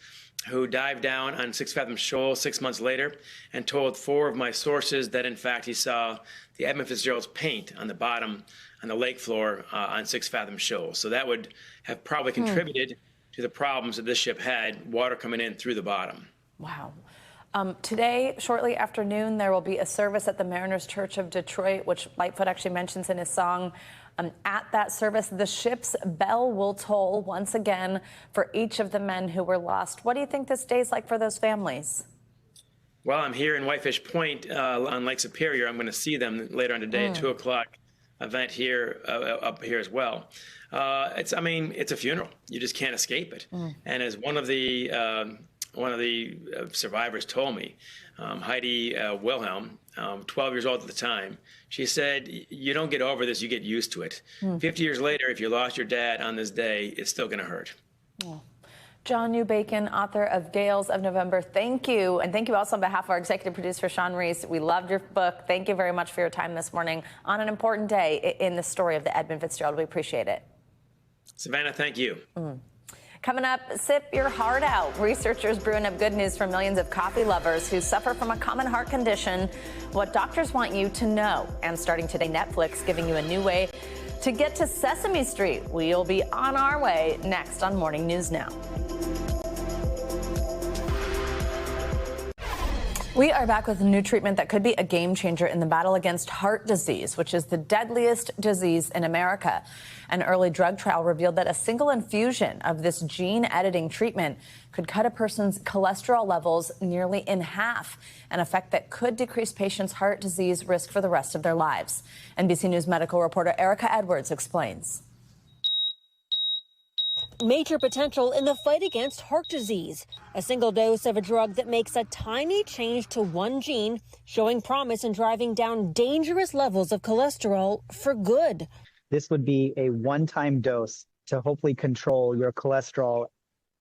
who dived down on 6-fathom shoal 6 months later and told 4 of my sources that, in fact, he saw the Edmund Fitzgerald's paint on the bottom, on the lake floor on 6-fathom shoal. So that would have probably contributed to the problems that this ship had, water coming in through the bottom. Wow. Today, shortly after noon, there will be a service at the Mariners Church of Detroit, which Lightfoot actually mentions in his song. At that service, the ship's bell will toll once again for each of the men who were lost. What do you think this day is like for those families? Well, I'm here in Whitefish Point on Lake Superior. I'm going to see them later on today at 2 o'clock event here up here as well. It's a funeral. You just can't escape it. And as one of the one of the survivors told me, Heidi Wilhelm, 12 years old at the time, she said, you don't get over this, you get used to it. 50 years later, if you lost your dad on this day, it's still going to hurt. John Newbacon, author of Gales of November, thank you. And thank you also on behalf of our executive producer, Sean Reese. We loved your book. Thank you very much for your time this morning on an important day in the story of the Edmund Fitzgerald. We appreciate it. Savannah, thank you. Coming up, sip your heart out. Researchers brewing up good news for millions of coffee lovers who suffer from a common heart condition, what doctors want you to know. And starting today, Netflix giving you a new way to get to Sesame Street. We'll be on our way next on Morning News Now. We are back with a new treatment that could be a game changer in the battle against heart disease, which is the deadliest disease in America. An early drug trial revealed that a single infusion of this gene editing treatment could cut a person's cholesterol levels nearly in half, an effect that could decrease patients' heart disease risk for the rest of their lives. NBC News medical reporter Erica Edwards explains. Major potential in the fight against heart disease. A single dose of a drug that makes a tiny change to one gene, showing promise in driving down dangerous levels of cholesterol for good. This would be a one-time dose to hopefully control your cholesterol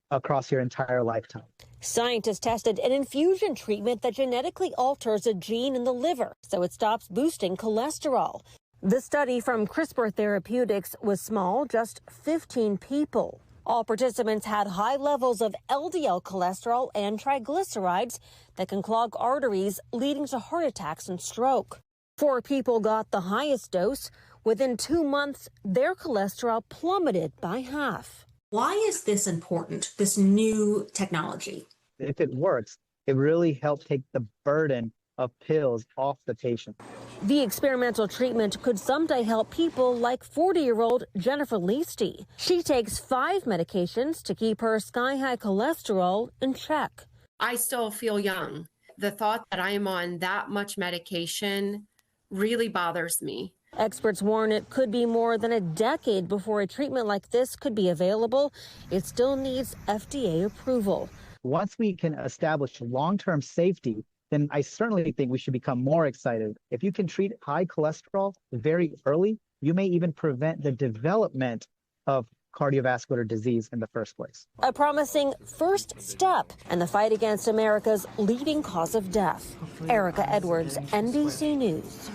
across your entire lifetime. Scientists tested an infusion treatment that genetically alters a gene in the liver, so it stops boosting cholesterol. The study from CRISPR Therapeutics was small, just 15 people. All participants had high levels of LDL cholesterol and triglycerides that can clog arteries, leading to heart attacks and stroke. 4 people got the highest dose. Within 2 months, their cholesterol plummeted by half. Why is this important, this new technology? If it works, it really helps take the burden of pills off the patient. The experimental treatment could someday help people like 40-year-old Jennifer Leasty. She takes 5 medications to keep her sky-high cholesterol in check. I still feel young. The thought that I am on that much medication really bothers me. Experts warn it could be more than a decade before a treatment like this could be available. It still needs FDA approval. Once we can establish long-term safety, then I certainly think we should become more excited. If you can treat high cholesterol very early, you may even prevent the development of cardiovascular disease in the first place. A promising first step in the fight against America's leading cause of death. Erica Edwards, NBC News.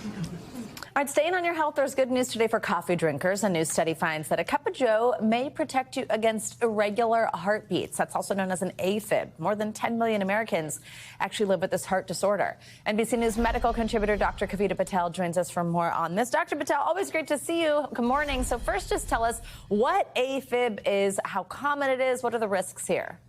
All right, staying on your health, there's good news today for coffee drinkers. A new study finds that a cup of joe may protect you against irregular heartbeats. That's also known as an AFib. More than 10 million Americans actually live with this heart disorder. NBC News medical contributor Dr. Kavita Patel joins us for more on this. Dr. Patel, always great to see you. Good morning. So first, just tell us what AFib is, how common it is, what are the risks here?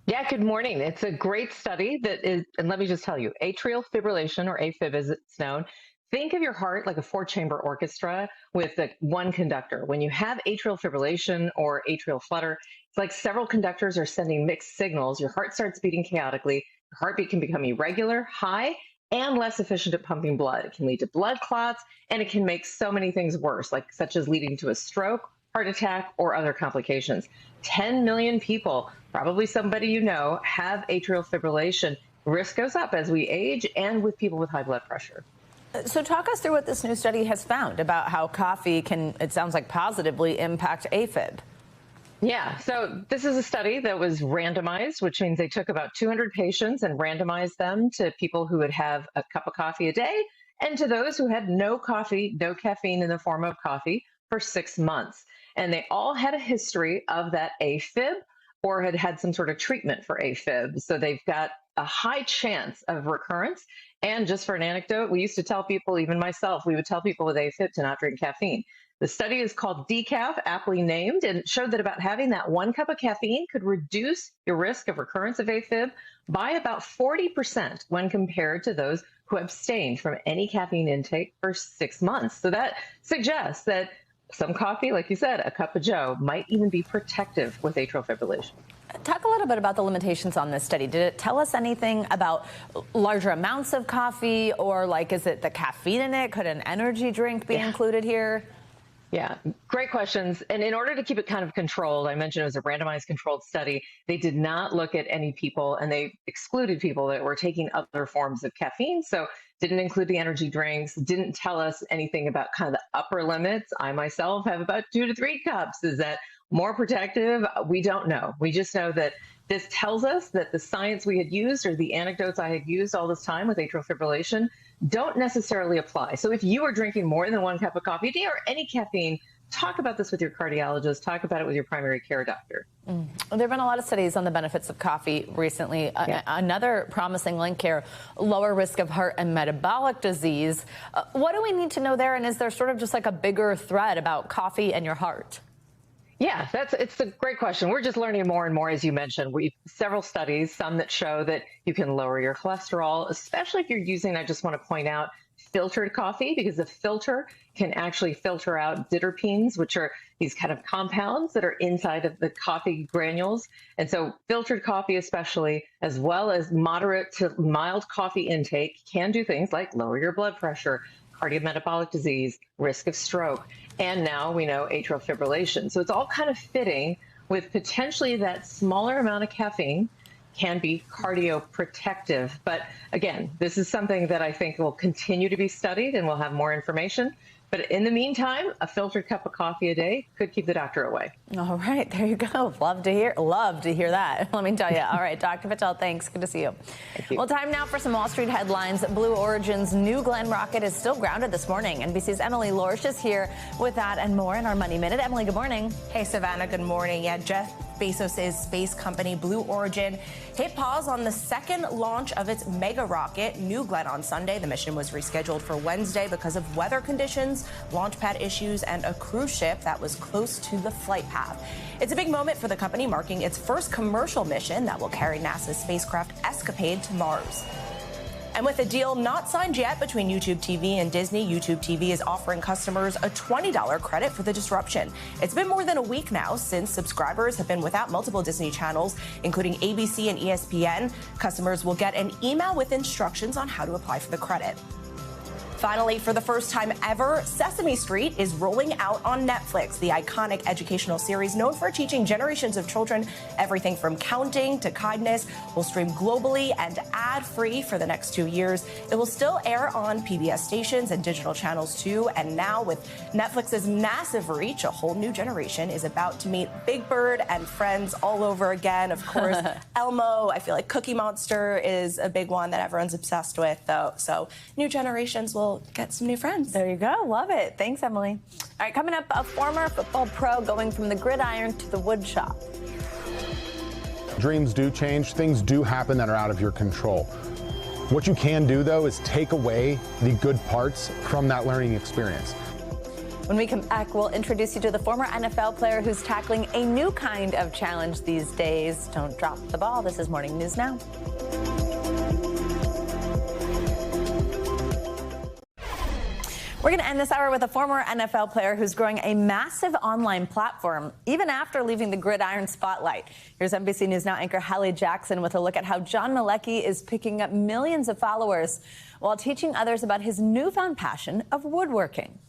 Yeah, good morning. It's a great study that is, and let me just tell you, atrial fibrillation, or AFib as it's known. Think of your heart like a 4-chamber orchestra with one conductor. When you have atrial fibrillation or atrial flutter, it's like several conductors are sending mixed signals. Your heart starts beating chaotically. Your heartbeat can become irregular, high, and less efficient at pumping blood. It can lead to blood clots, and it can make so many things worse, such as leading to a stroke, heart attack, or other complications. 10 million people, probably somebody you know, have atrial fibrillation. Risk goes up as we age and with people with high blood pressure. So talk us through what this new study has found about how coffee can, it sounds like, positively impact AFib. Yeah, so this is a study that was randomized, which means they took about 200 patients and randomized them to people who would have a cup of coffee a day and to those who had no coffee, no caffeine in the form of coffee for 6 months. And they all had a history of that AFib or had had some sort of treatment for AFib. So they've got a high chance of recurrence. And just for an anecdote, we used to tell people, even myself, we would tell people with AFib to not drink caffeine. The study is called Decaf, aptly named, and it showed that about having that 1 cup of caffeine could reduce your risk of recurrence of AFib by about 40% when compared to those who abstained from any caffeine intake for 6 months. So that suggests that some coffee, like you said, a cup of joe, might even be protective with atrial fibrillation. Talk a little bit about the limitations on this study. Did it tell us anything about larger amounts of coffee, or is it the caffeine in it? Could an energy drink be included here? Yeah, great questions. And in order to keep it kind of controlled, I mentioned it was a randomized controlled study. They did not look at any people, and they excluded people that were taking other forms of caffeine. So didn't include the energy drinks, didn't tell us anything about kind of the upper limits. I myself have about 2 to 3 cups. Is that more protective? We don't know. We just know that this tells us that the science we had used, or the anecdotes I had used all this time with atrial fibrillation, don't necessarily apply. So if you are drinking more than 1 cup of coffee a day or any caffeine, talk about this with your cardiologist, talk about it with your primary care doctor. There have been a lot of studies on the benefits of coffee recently. Yeah. Another promising link here, lower risk of heart and metabolic disease. What do we need to know there? And is there sort of just like a bigger thread about coffee and your heart? Yeah, it's a great question. We're just learning more and more, as you mentioned. We've several studies, some that show that you can lower your cholesterol, especially if you're using, I just want to point out, filtered coffee, because the filter can actually filter out diterpenes, which are these kind of compounds that are inside of the coffee granules. And so filtered coffee especially, as well as moderate to mild coffee intake, can do things like lower your blood pressure, cardiometabolic disease, risk of stroke, and now we know atrial fibrillation. So it's all kind of fitting with potentially that smaller amount of caffeine can be cardioprotective. But again, this is something that I think will continue to be studied, and we'll have more information. But in the meantime, a filtered cup of coffee a day could keep the doctor away. All right, there you go. Love to hear that. Let me tell you. All right, Dr. Patel, thanks. Good to see you. Thank you. Well, time now for some Wall Street headlines. Blue Origin's New Glenn rocket is still grounded this morning. NBC's Emily Lorsch is here with that and more in our Money Minute. Emily, good morning. Hey, Savannah, good morning. Yeah, Jeff Bezos' space company Blue Origin hit pause on the second launch of its mega rocket, New Glenn, on Sunday. The mission was rescheduled for Wednesday because of weather conditions, launch pad issues, and a cruise ship that was close to the flight path. It's a big moment for the company, marking its first commercial mission that will carry NASA's spacecraft Escapade to Mars. And with a deal not signed yet between YouTube TV and Disney, YouTube TV is offering customers a $20 credit for the disruption. It's been more than a week now since subscribers have been without multiple Disney channels, including ABC and ESPN. Customers will get an email with instructions on how to apply for the credit. Finally, for the first time ever, Sesame Street is rolling out on Netflix. The iconic educational series, known for teaching generations of children everything from counting to kindness, will stream globally and ad-free for the next 2 years. It will still air on PBS stations and digital channels too. And now, with Netflix's massive reach, a whole new generation is about to meet Big Bird and friends all over again. Of course, Elmo. I feel like Cookie Monster is a big one that everyone's obsessed with, though. So new generations will get some new friends. There you go. Love it. Thanks, Emily. All right, coming up, a former football pro going from the gridiron to the wood shop. Dreams do change. Things do happen that are out of your control. What you can do, though, is take away the good parts from that learning experience. When we come back, we'll introduce you to the former NFL player who's tackling a new kind of challenge these days. Don't drop the ball. This is Morning News Now. We're going to end this hour with a former NFL player who's growing a massive online platform, even after leaving the gridiron spotlight. Here's NBC News Now anchor Hallie Jackson with a look at how John Malecki is picking up millions of followers while teaching others about his newfound passion of woodworking.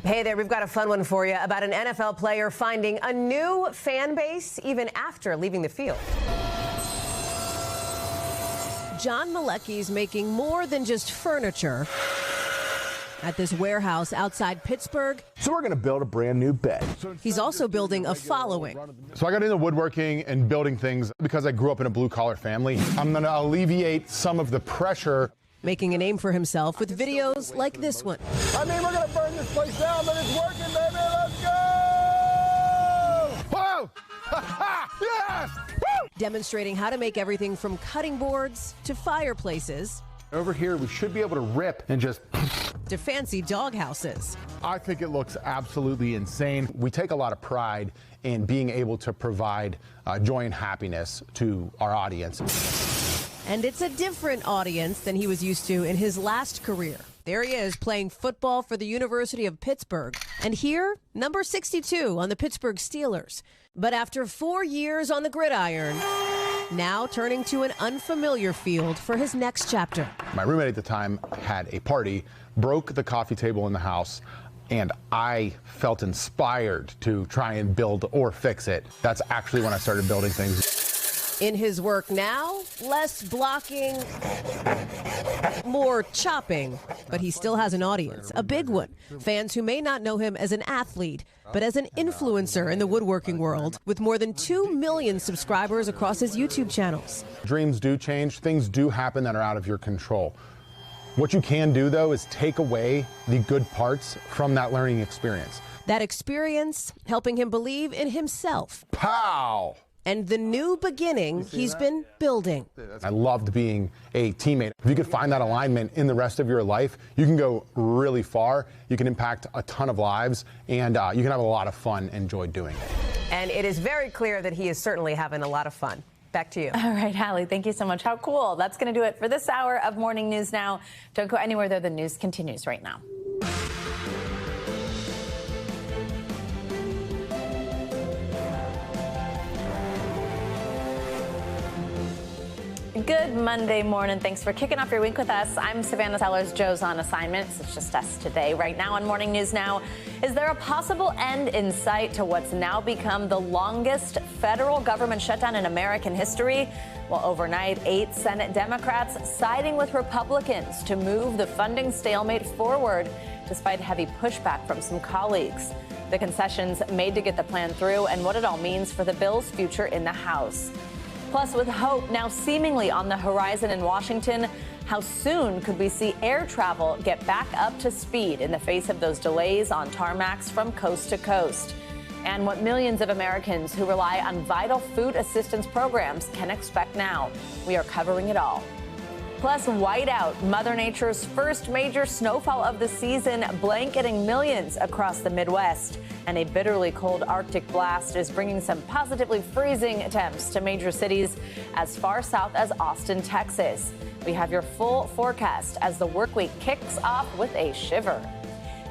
Hey there, we've got a fun one for you about an NFL player finding a new fan base even after leaving the field. John Malecki's making more than just furniture at this warehouse outside Pittsburgh. So we're going to build a brand new bed. He's also building a following. So I got into woodworking and building things because I grew up in a blue-collar family. I'm going to alleviate some of the pressure. Making a name for himself with videos like this one. I mean, we're going to burn this place down, but it's working, baby. Let's go! Whoa! Yes! Woo! Demonstrating how to make everything from cutting boards to fireplaces. Over here, we should be able to rip and just to fancy dog houses. I think it looks absolutely insane. We take a lot of pride in being able to provide joy and happiness to our audience. And it's a different audience than he was used to in his last career. There he is playing football for the University of Pittsburgh. And here, number 62 on the Pittsburgh Steelers. But after 4 years on the gridiron, now turning to an unfamiliar field for his next chapter. My roommate at the time had a party, broke the coffee table in the house. and I felt inspired to try and build or fix it. That's actually when I started building things. In his work now, less blocking, more chopping. But he still has an audience, a big one. Fans who may not know him as an athlete, but as an influencer in the woodworking world, with more than 2 million subscribers across his YouTube channels. Dreams do change. Things do happen that are out of your control. What you can do, though, is take away the good parts from that learning experience. That experience helping him believe in himself. Pow! And the new beginning he's been building. I loved being a teammate. If you could find that alignment in the rest of your life, you can go really far. You can impact a ton of lives, and you can have a lot of fun and enjoy doing it. And it is very clear that he is certainly having a lot of fun. Back to you. All right, Hallie, thank you so much. How cool. That's going to do it for this hour of Morning News Now. Don't go anywhere, though. The news continues right now. Good Monday morning. Thanks for kicking off your week with us. I'm Savannah Sellers. Joe's on assignment. It's just us today. Right now on Morning News Now, is there a possible end in sight to what's now become the longest federal government shutdown in American history? Well, overnight, 8 Senate Democrats siding with Republicans to move the funding stalemate forward, despite heavy pushback from some colleagues. The concessions made to get the plan through and what it all means for the bill's future in the House. Plus, with hope now seemingly on the horizon in Washington, how soon could we see air travel get back up to speed in the face of those delays on tarmacs from coast to coast? And what millions of Americans who rely on vital food assistance programs can expect now. We are covering it all. Plus, whiteout, Mother Nature's first major snowfall of the season, blanketing millions across the Midwest. And a bitterly cold Arctic blast is bringing some positively freezing temps to major cities as far south as Austin, Texas. We have your full forecast as the work week kicks off with a shiver.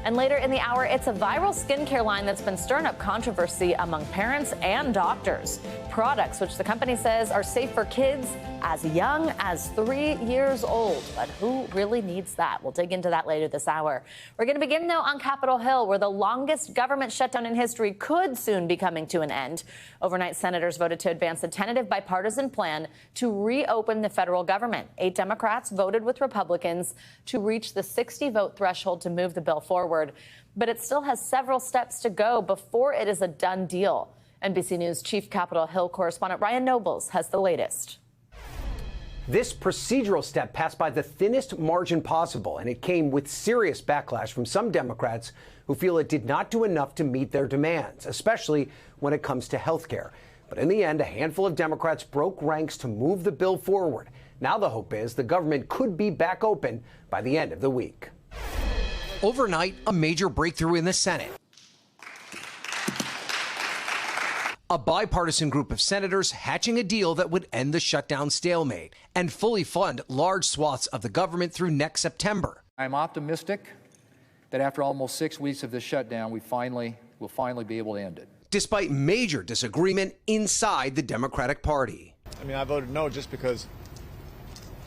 And later in the hour, it's a viral skincare line that's been stirring up controversy among parents and doctors. Products which the company says are safe for kids as young as 3 years old. But who really needs that? We'll dig into that later this hour. We're going to begin, though, on Capitol Hill, where the longest government shutdown in history could soon be coming to an end. Overnight, senators voted to advance a tentative bipartisan plan to reopen the federal government. 8 Democrats voted with Republicans to reach the 60-vote threshold to move the bill forward. But it still has several steps to go before it is a done deal. NBC News Chief Capitol Hill correspondent Ryan Nobles has the latest. This procedural step passed by the thinnest margin possible, and it came with serious backlash from some Democrats who feel it did not do enough to meet their demands, especially when it comes to health care. But in the end, a handful of Democrats broke ranks to move the bill forward. Now the hope is the government could be back open by the end of the week. Overnight, a major breakthrough in the Senate. A bipartisan group of senators hatching a deal that would end the shutdown stalemate and fully fund large swaths of the government through next September. I'm optimistic that after almost 6 weeks of this shutdown, we'll finally be able to end it. Despite major disagreement inside the Democratic Party. I mean, I voted no just because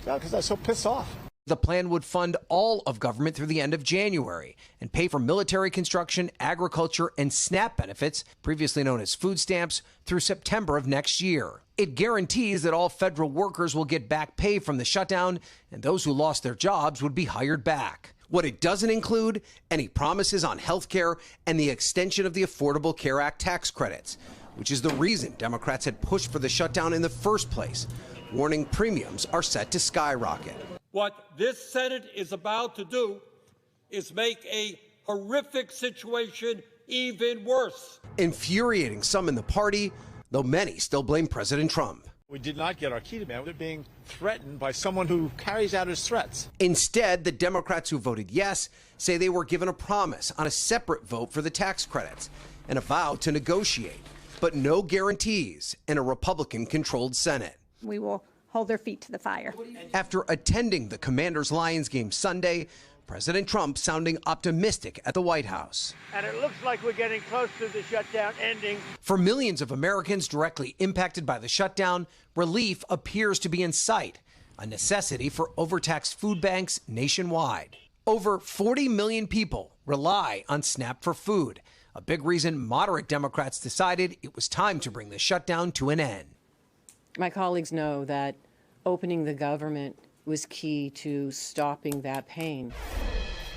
I was so pissed off. The plan would fund all of government through the end of January and pay for military construction, agriculture, and SNAP benefits, previously known as food stamps, through September of next year. It guarantees that all federal workers will get back pay from the shutdown, and those who lost their jobs would be hired back. What it doesn't include, any promises on health care and the extension of the Affordable Care Act tax credits, which is the reason Democrats had pushed for the shutdown in the first place, warning premiums are set to skyrocket. What this Senate is about to do is make a horrific situation even worse. Infuriating some in the party, though many still blame President Trump. We did not get our key demand. We're being threatened by someone who carries out his threats. Instead, the Democrats who voted yes say they were given a promise on a separate vote for the tax credits and a vow to negotiate, but no guarantees in a Republican-controlled Senate. We will hold their feet to the fire. After attending the Commanders-Lions game Sunday, President Trump sounding optimistic at the White House. And it looks like we're getting close to the shutdown ending. For millions of Americans directly impacted by the shutdown, relief appears to be in sight, a necessity for overtaxed food banks nationwide. Over 40 million people rely on SNAP for food. A big reason moderate Democrats decided it was time to bring the shutdown to an end. My colleagues know that opening the government was key to stopping that pain.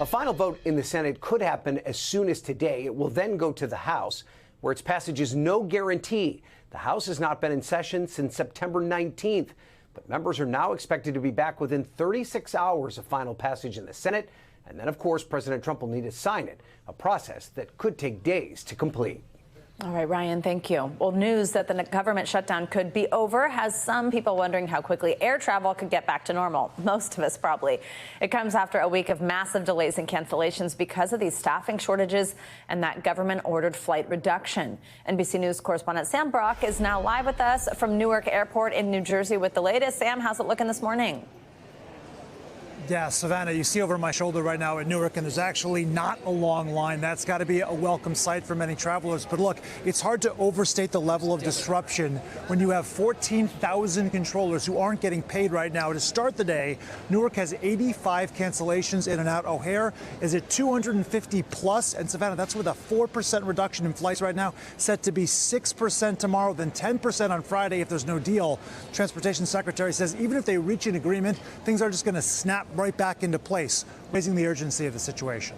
A final vote in the Senate could happen as soon as today. It will then go to the House, where its passage is no guarantee. The House has not been in session since September 19th, but members are now expected to be back within 36 hours of final passage in the Senate. And then, of course, President Trump will need to sign it, a process that could take days to complete. All right, Ryan, thank you. Well, news that the government shutdown could be over has some people wondering how quickly air travel could get back to normal. Most of us probably. It comes after a week of massive delays and cancellations because of these staffing shortages and that government-ordered flight reduction. NBC News correspondent Sam Brock is now live with us from Newark Airport in New Jersey with the latest. Sam, how's it looking this morning? Yeah, Savannah, you see over my shoulder right now at Newark, and there's actually not a long line. That's got to be a welcome sight for many travelers. But look, it's hard to overstate the level of disruption when you have 14,000 controllers who aren't getting paid right now. To start the day, Newark has 85 cancellations in and out. O'Hare is at 250 plus. And Savannah, that's with a 4% reduction in flights right now, set to be 6% tomorrow, then 10% on Friday if there's no deal. Transportation Secretary says even if they reach an agreement, things are just going to snap right back into place, raising the urgency of the situation.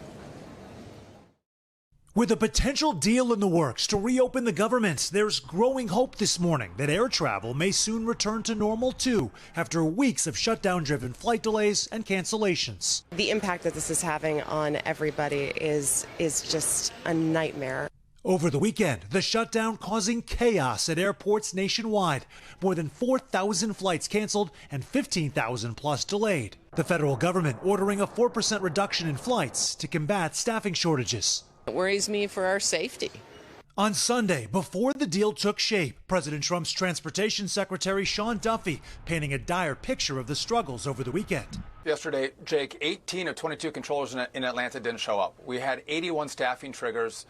With a potential deal in the works to reopen the government, there's growing hope this morning that air travel may soon return to normal too, after weeks of shutdown-driven flight delays and cancellations. The impact that this is having on everybody is just a nightmare. Over the weekend, the shutdown causing chaos at airports nationwide. More than 4,000 flights canceled and 15,000 plus delayed. The federal government ordering a 4% reduction in flights to combat staffing shortages. It worries me for our safety. On Sunday, before the deal took shape, President Trump's Transportation Secretary Sean Duffy painting a dire picture of the struggles over the weekend. Yesterday, Jake, 18 of 22 controllers in Atlanta didn't show up. We had 81 staffing triggers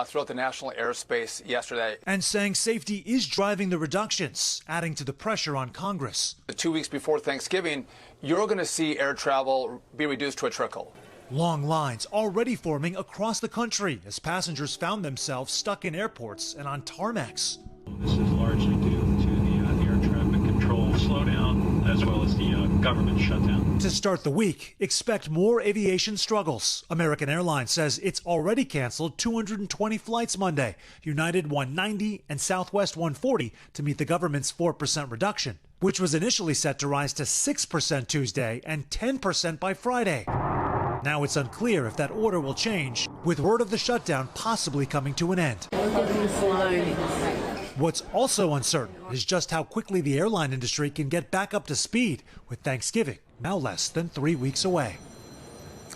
throughout the national airspace yesterday. And saying safety is driving the reductions, adding to the pressure on Congress. 2 weeks before Thanksgiving, you're going to see air travel be reduced to a trickle. Long lines already forming across the country as passengers found themselves stuck in airports and on tarmacs. This is largely due to the air traffic control slowdown as well as the government shutdown. To start the week, expect more aviation struggles. American Airlines says it's already canceled 220 flights Monday, United 190 and Southwest 140 to meet the government's 4% reduction, which was initially set to rise to 6% Tuesday and 10% by Friday. Now it's unclear if that order will change, with word of the shutdown possibly coming to an end. What's also uncertain is just how quickly the airline industry can get back up to speed, with Thanksgiving now less than 3 weeks away.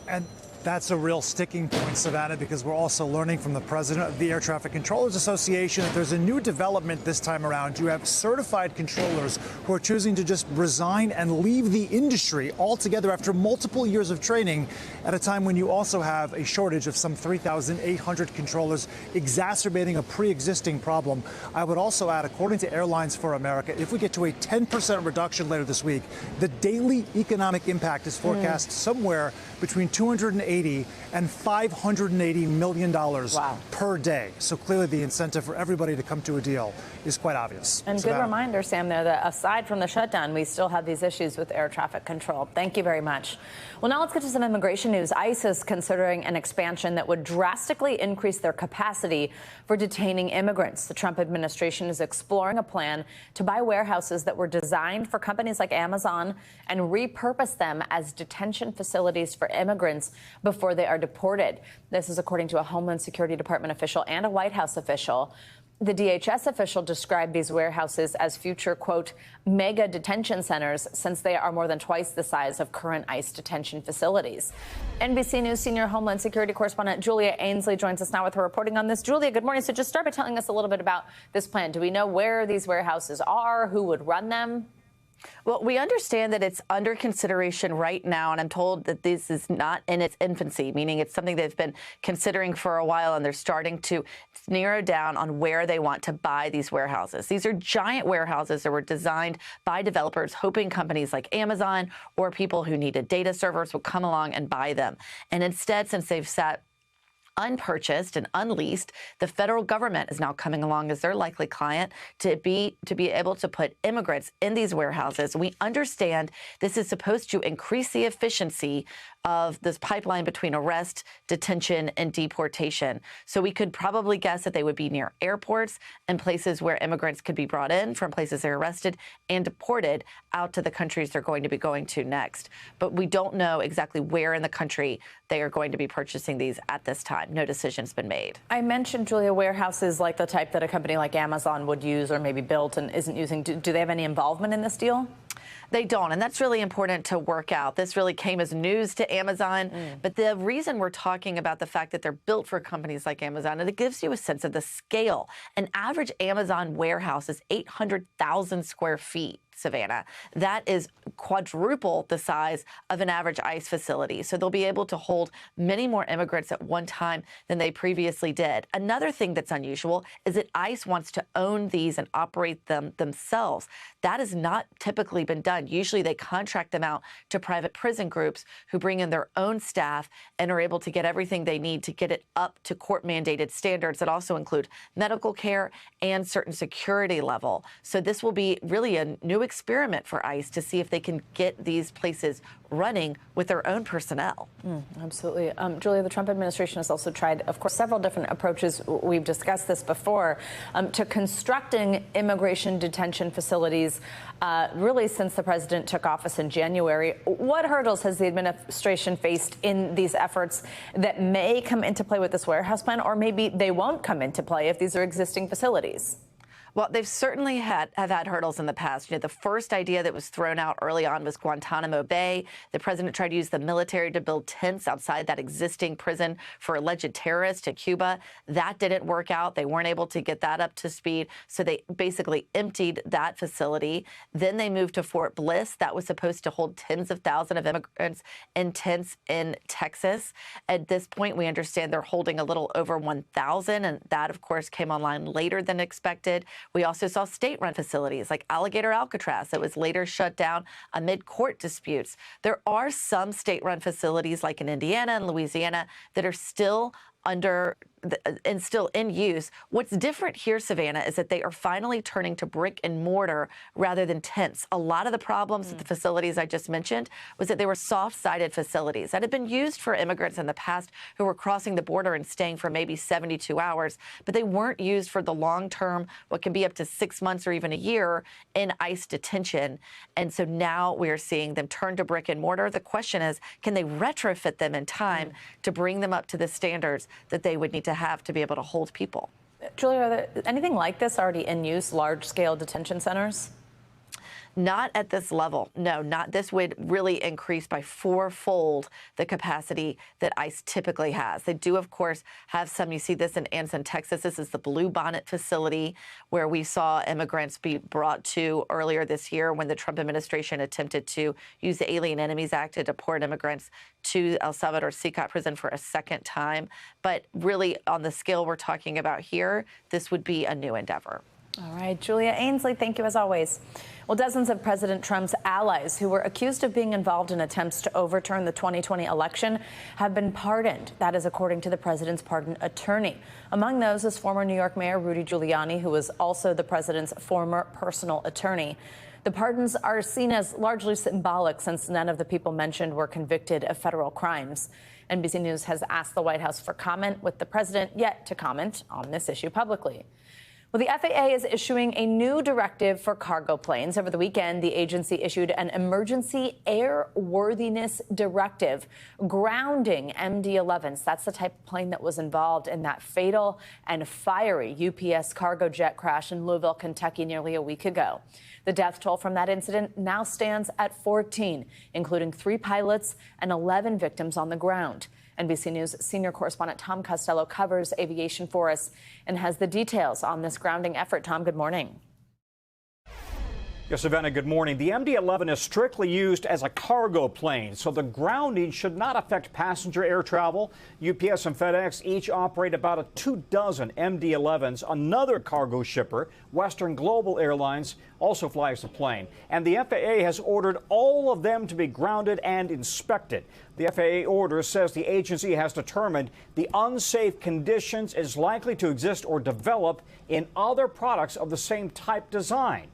And that's a real sticking point, Savannah, because we're also learning from the president of the Air Traffic Controllers Association that there's a new development this time around. You have certified controllers who are choosing to just resign and leave the industry altogether after multiple years of training at a time when you also have a shortage of some 3,800 controllers, exacerbating a pre-existing problem. I would also add, according to Airlines for America, if we get to a 10% reduction later this week, the daily economic impact is forecast somewhere between 280 and $580 million per day. So clearly the incentive for everybody to come to a deal is quite obvious. And good reminder, Sam, there that aside from the shutdown, we still have these issues with air traffic control. Thank you very much. Well, now let's get to some immigration news. ICE is considering an expansion that would drastically increase their capacity for detaining immigrants. The Trump administration is exploring a plan to buy warehouses that were designed for companies like Amazon and repurpose them as detention facilities for immigrants before they are deported. This is according to a Homeland Security Department official and a White House official. The DHS official described these warehouses as future, quote, mega detention centers, since they are more than twice the size of current ICE detention facilities. NBC News senior Homeland Security correspondent Julia Ainsley joins us now with her reporting on this. Julia, good morning. So just start by telling us a little bit about this plan. Do we know where these warehouses are, who would run them? Well, we understand that it's under consideration right now, and I'm told that this is not in its infancy, meaning it's something they've been considering for a while, and they're starting to narrow down on where they want to buy these warehouses. These are giant warehouses that were designed by developers, hoping companies like Amazon or people who needed data servers would come along and buy them. And instead, since they've sat unpurchased and unleased. The federal government is now coming along as their likely client to be able to put immigrants in these warehouses. We understand this is supposed to increase the efficiency of this pipeline between arrest, detention, and deportation. So we could probably guess that they would be near airports and places where immigrants could be brought in from places they're arrested and deported out to the countries they're going to be going to next. But we don't know exactly where in the country they are going to be purchasing these at this time. No decision's been made. I mentioned, Julia, warehouses like the type that a company like Amazon would use or maybe built and isn't using. Do they have any involvement in this deal? They don't, and that's really important to work out. This really came as news to Amazon, but the reason we're talking about the fact that they're built for companies like Amazon, and it gives you a sense of the scale. An average Amazon warehouse is 800,000 square feet. Savannah. That is quadruple the size of an average ICE facility. So they'll be able to hold many more immigrants at one time than they previously did. Another thing that's unusual is that ICE wants to own these and operate them themselves. That has not typically been done. Usually they contract them out to private prison groups who bring in their own staff and are able to get everything they need to get it up to court-mandated standards that also include medical care and certain security level. So this will be really a new experiment for ICE to see if they can get these places running with their own personnel. Absolutely. Julia, the Trump administration has also tried, of course, several different approaches. We've discussed this before, to constructing immigration detention facilities, really since the president took office in January. What hurdles has the administration faced in these efforts that may come into play with this warehouse plan, or maybe they won't come into play if these are existing facilities? Well, they've certainly have had hurdles in the past. You know, the first idea that was thrown out early on was Guantanamo Bay. The president tried to use the military to build tents outside that existing prison for alleged terrorists to Cuba. That didn't work out. They weren't able to get that up to speed. So they basically emptied that facility. Then they moved to Fort Bliss. That was supposed to hold tens of thousands of immigrants in tents in Texas. At this point, we understand they're holding a little over 1,000, and that, of course, came online later than expected. We also saw state-run facilities like Alligator Alcatraz that was later shut down amid court disputes. There are some state-run facilities like in Indiana and Louisiana that are still and still in use. What's different here, Savannah, is that they are finally turning to brick and mortar rather than tents. A lot of the problems with the facilities I just mentioned was that they were soft-sided facilities that had been used for immigrants in the past who were crossing the border and staying for maybe 72 hours, but they weren't used for the long-term, what can be up to 6 months or even a year in ICE detention. And so now we are seeing them turn to brick and mortar. The question is, can they retrofit them in time to bring them up to the standards that they would need to have to be able to hold people? Julia, are there anything like this already in use, large-scale detention centers? Not at this level. No, not. This would really increase by fourfold the capacity that ICE typically has. They do, of course, have some. You see this in Anson, Texas. This is the Blue Bonnet facility where we saw immigrants be brought to earlier this year when the Trump administration attempted to use the Alien Enemies Act to deport immigrants to El Salvador CICOT prison for a second time. But really, on the scale we're talking about here, this would be a new endeavor. All right, Julia Ainsley, thank you as always. Well, dozens of President Trump's allies who were accused of being involved in attempts to overturn the 2020 election have been pardoned. That is according to the president's pardon attorney. Among those is former New York Mayor Rudy Giuliani, who was also the president's former personal attorney. The pardons are seen as largely symbolic since none of the people mentioned were convicted of federal crimes. NBC News has asked the White House for comment, with the president yet to comment on this issue publicly. Well, the FAA is issuing a new directive for cargo planes. Over the weekend, the agency issued an emergency airworthiness directive grounding MD-11s. That's the type of plane that was involved in that fatal and fiery UPS cargo jet crash in Louisville, Kentucky, nearly a week ago. The death toll from that incident now stands at 14, including 3 pilots and 11 victims on the ground. NBC News senior correspondent Tom Costello covers aviation for us and has the details on this grounding effort. Tom, good morning. Yes, Savannah, good morning. The MD-11 is strictly used as a cargo plane, so the grounding should not affect passenger air travel. UPS and FedEx each operate about 24 MD-11s. Another cargo shipper, Western Global Airlines, also flies the plane. And the FAA has ordered all of them to be grounded and inspected. The FAA order says the agency has determined the unsafe conditions is likely to exist or develop in other products of the same type design.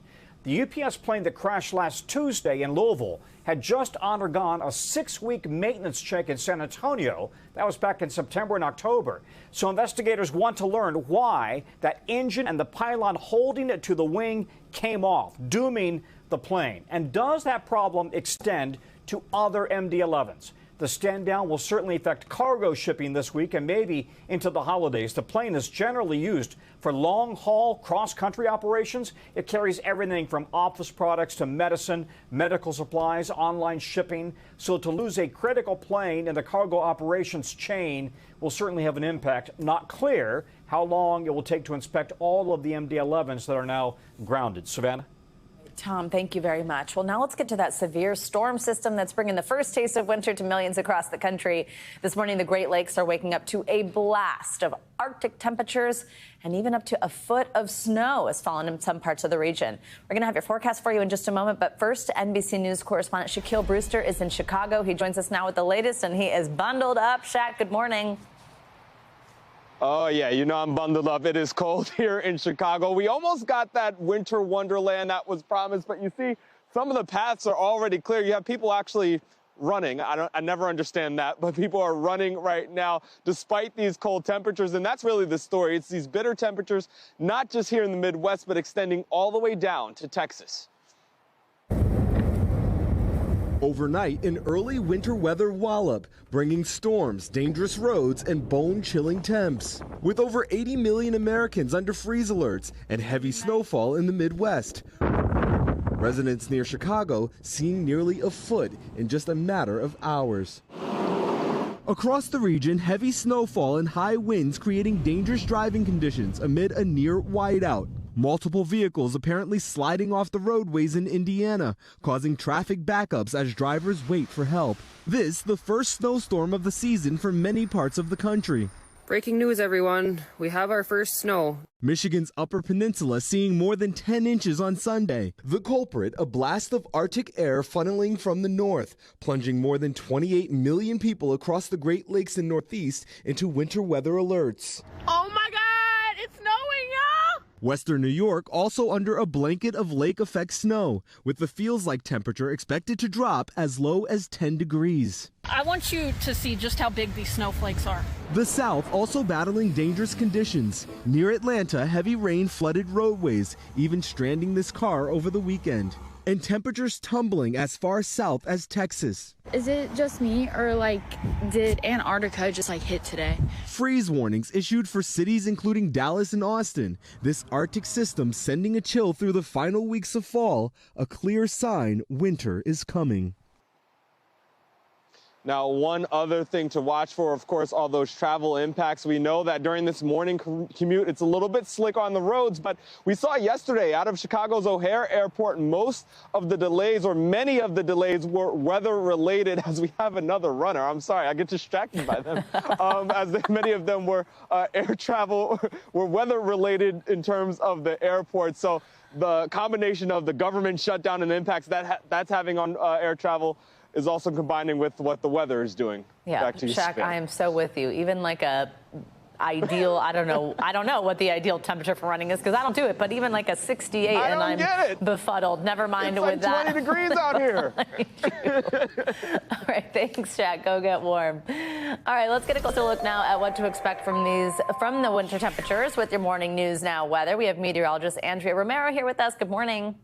The UPS plane that crashed last Tuesday in Louisville had just undergone a 6-week maintenance check in San Antonio. That was back in September and October. So investigators want to learn why that engine and the pylon holding it to the wing came off, dooming the plane. And does that problem extend to other MD-11s? The stand down will certainly affect cargo shipping this week and maybe into the holidays. The plane is generally used for long-haul cross-country operations. It carries everything from office products to medicine, medical supplies, online shipping. So to lose a critical plane in the cargo operations chain will certainly have an impact. Not clear how long it will take to inspect all of the MD-11s that are now grounded. Savannah? Tom, thank you very much. Well, now let's get to that severe storm system that's bringing the first taste of winter to millions across the country. This morning, the Great Lakes are waking up to a blast of Arctic temperatures, and even up to a foot of snow has fallen in some parts of the region. We're going to have your forecast for you in just a moment, but first, NBC News correspondent Shaquille Brewster is in Chicago. He joins us now with the latest, and he is bundled up. Shaq, good morning. Oh, yeah, you know I'm bundled up. It is cold here in Chicago. We almost got that winter wonderland that was promised, but you see some of the paths are already clear. You have people actually running. I never understand that, but people are running right now despite these cold temperatures, and that's really the story. It's these bitter temperatures, not just here in the Midwest, but extending all the way down to Texas. Overnight, an early winter weather wallop, bringing storms, dangerous roads, and bone-chilling temps. With over 80 million Americans under freeze alerts and heavy snowfall in the Midwest, residents near Chicago seeing nearly a foot in just a matter of hours. Across the region, heavy snowfall and high winds creating dangerous driving conditions amid a near whiteout. Multiple vehicles apparently sliding off the roadways in Indiana, causing traffic backups as drivers wait for help. This, the first snowstorm of the season for many parts of the country. Breaking news, everyone. We have our first snow. Michigan's Upper Peninsula seeing more than 10 inches on Sunday. The culprit, a blast of Arctic air funneling from the north, plunging more than 28 million people across the Great Lakes and Northeast into winter weather alerts. Oh my God, it's snowing, y'all! Western New York also under a blanket of lake-effect snow, with the feels-like temperature expected to drop as low as 10 degrees. I want you to see just how big these snowflakes are. The South also battling dangerous conditions. Near Atlanta, heavy rain flooded roadways, even stranding this car over the weekend. And temperatures tumbling as far south as Texas. Is it just me, or did Antarctica just hit today? Freeze warnings issued for cities including Dallas and Austin. This Arctic system sending a chill through the final weeks of fall, a clear sign winter is coming. Now, one other thing to watch for, of course, all those travel impacts. We know that during this morning commute, it's a little bit slick on the roads, but we saw yesterday out of Chicago's O'Hare Airport, most of the delays, or many of the delays, were weather-related, as we have another runner. I'm sorry, I get distracted by them, many of them were air travel, were weather-related in terms of the airport. So the combination of the government shutdown and the impacts that's having on air travel is also combining with what the weather is doing. Yeah, back to you, Shaq, I am so with you. Even a ideal, I don't know what the ideal temperature for running is because I don't do it, but even a 68 and I'm befuddled. Never mind it's with that. 20 degrees out here. All right, thanks, Shaq. Go get warm. All right, let's get a closer look now at what to expect from the winter temperatures with your Morning News Now weather. We have meteorologist Andrea Romero here with us. Good morning.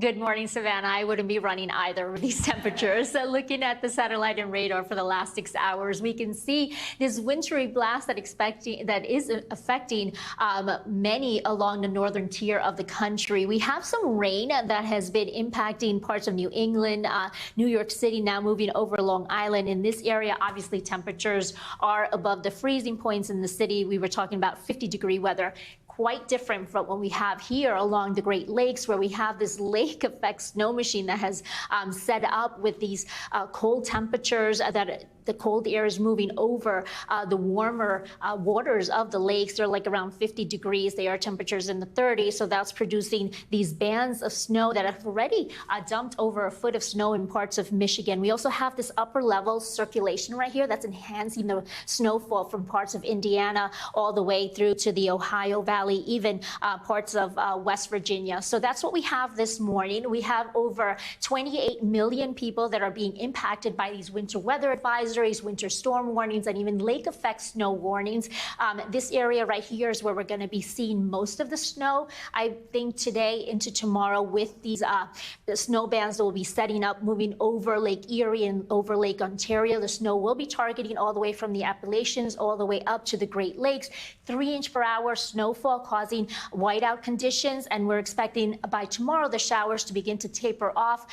Good morning, Savannah. I wouldn't be running either with these temperatures. So looking at the satellite and radar for the last 6 hours, we can see this wintry blast that is affecting many along the northern tier of the country. We have some rain that has been impacting parts of New England, New York City, now moving over Long Island. In this area, obviously temperatures are above the freezing points in the city. We were talking about 50-degree weather. quite different from what we have here along the Great Lakes, where we have this lake effect snow machine that has set up with these cold temperatures that the cold air is moving over the warmer waters of the lakes. They're like around 50 degrees. They are temperatures in the 30s. So that's producing these bands of snow that have already dumped over a foot of snow in parts of Michigan. We also have this upper level circulation right here that's enhancing the snowfall from parts of Indiana all the way through to the Ohio Valley, even parts of West Virginia. So that's what we have this morning. We have over 28 million people that are being impacted by these winter weather advisories, winter storm warnings, and even lake effect snow warnings. This area right here is where we're going to be seeing most of the snow. I think today into tomorrow with these the snow bands that will be setting up, moving over Lake Erie and over Lake Ontario. The snow will be targeting all the way from the Appalachians all the way up to the Great Lakes. 3-inch per hour snowfall causing whiteout conditions, and we're expecting by tomorrow the showers to begin to taper off,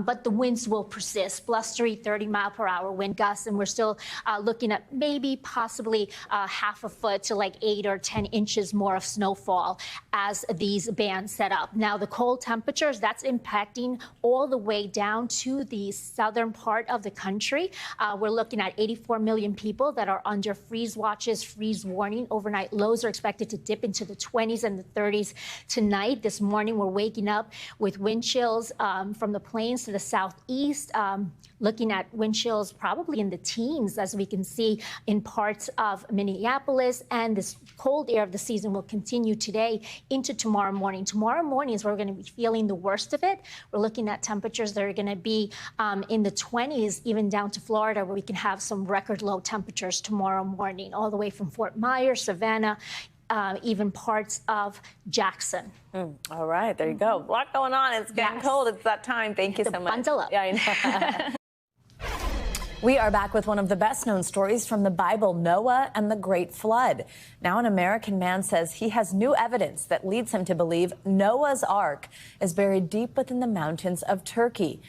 but the winds will persist. Blustery 30-mile-per-hour wind gusts, and we're still looking at maybe possibly half a foot to like 8 or 10 inches more of snowfall as these bands set up. Now, the cold temperatures, that's impacting all the way down to the southern part of the country. We're looking at 84 million people that are under freeze watches, freeze warning. Overnight lows are expected to dip into the 20s and the 30s tonight. This morning, we're waking up with wind chills from the plains to the southeast, looking at wind chills probably in the teens, as we can see in parts of Minneapolis. And this cold air of the season will continue today into tomorrow morning. Tomorrow morning is where we're going to be feeling the worst of it. We're looking at temperatures that are going to be in the 20s, even down to Florida, where we can have some record low temperatures tomorrow morning, all the way from Fort Myers, Savannah, even parts of Jackson. All right, there you go. A lot going on. It's getting cold. It's that time. Thank you so much. Bundle up. Yeah, I know. We are back with one of the best-known stories from the Bible, Noah and the Great Flood. Now an American man says he has new evidence that leads him to believe Noah's Ark is buried deep within the mountains of Turkey.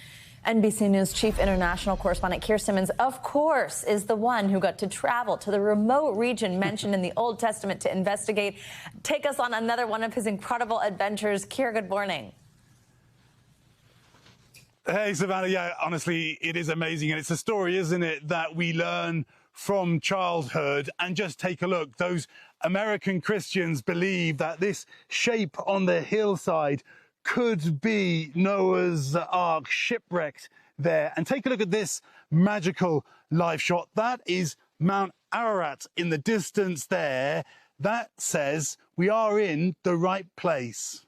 NBC News chief international correspondent Keir Simmons, of course, is the one who got to travel to the remote region mentioned in the Old Testament to investigate. Take us on another one of his incredible adventures. Keir, good morning. Hey, Savannah. Yeah, honestly, it is amazing. And it's a story, isn't it, that we learn from childhood. And just take a look. Those American Christians believe that this shape on the hillside could be Noah's Ark shipwrecked there. And take a look at this magical live shot. That is Mount Ararat in the distance there. That says we are in the right place.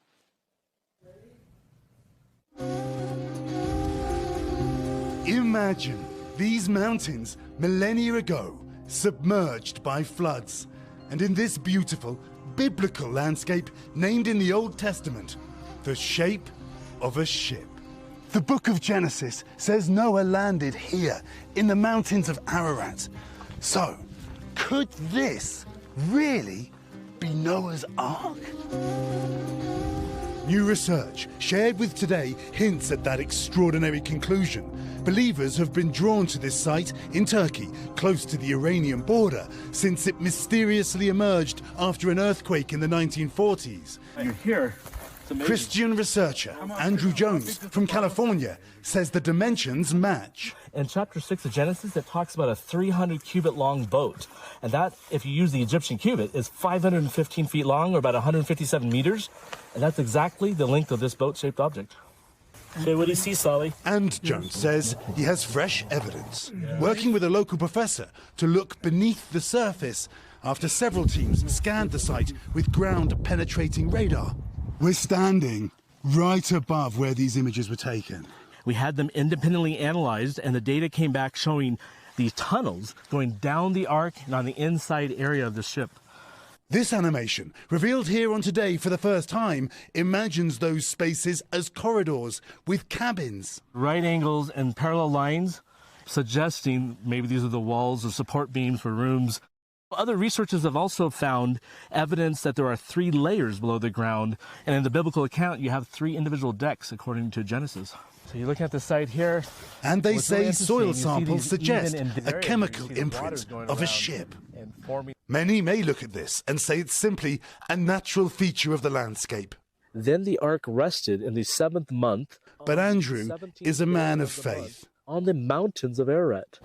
Imagine these mountains millennia ago submerged by floods. And in this beautiful biblical landscape named in the Old Testament, the shape of a ship. The book of Genesis says Noah landed here in the mountains of Ararat. So, could this really be Noah's Ark? New research shared with Today hints at that extraordinary conclusion. Believers have been drawn to this site in Turkey, close to the Iranian border, since it mysteriously emerged after an earthquake in the 1940s. You're here. Christian researcher Andrew Jones from California says the dimensions match. In chapter 6 of Genesis, it talks about a 300-cubit long boat. And that, if you use the Egyptian cubit, is 515 feet long, or about 157 meters. And that's exactly the length of this boat-shaped object. Okay, what do you see, Solly? And Jones says he has fresh evidence, working with a local professor to look beneath the surface after several teams scanned the site with ground-penetrating radar. We're standing right above where these images were taken. We had them independently analyzed, and the data came back showing these tunnels going down the ark and on the inside area of the ship. This animation, revealed here on Today for the first time, imagines those spaces as corridors with cabins. Right angles and parallel lines, suggesting maybe these are the walls or support beams for rooms. Other researchers have also found evidence that there are 3 layers below the ground, and in the biblical account you have 3 individual decks according to Genesis. So you're looking at the site here. And they say soil samples suggest a chemical imprint of a ship. Many may look at this and say it's simply a natural feature of the landscape. Then the ark rested in the 7th month. But Andrew is a man of faith. On the mountains of Ararat.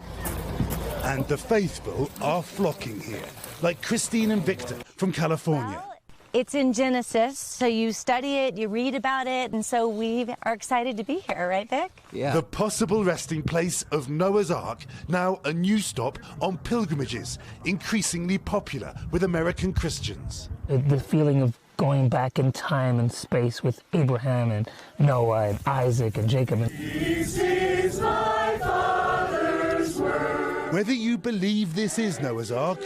And the faithful are flocking here, like Christine and Victor from California. Well, it's in Genesis, so you study it, you read about it, and so we are excited to be here, right, Vic? Yeah. The possible resting place of Noah's Ark, now a new stop on pilgrimages, increasingly popular with American Christians. The feeling of going back in time and space with Abraham and Noah and Isaac and Jacob. This is my Father's word. Whether you believe this is Noah's Ark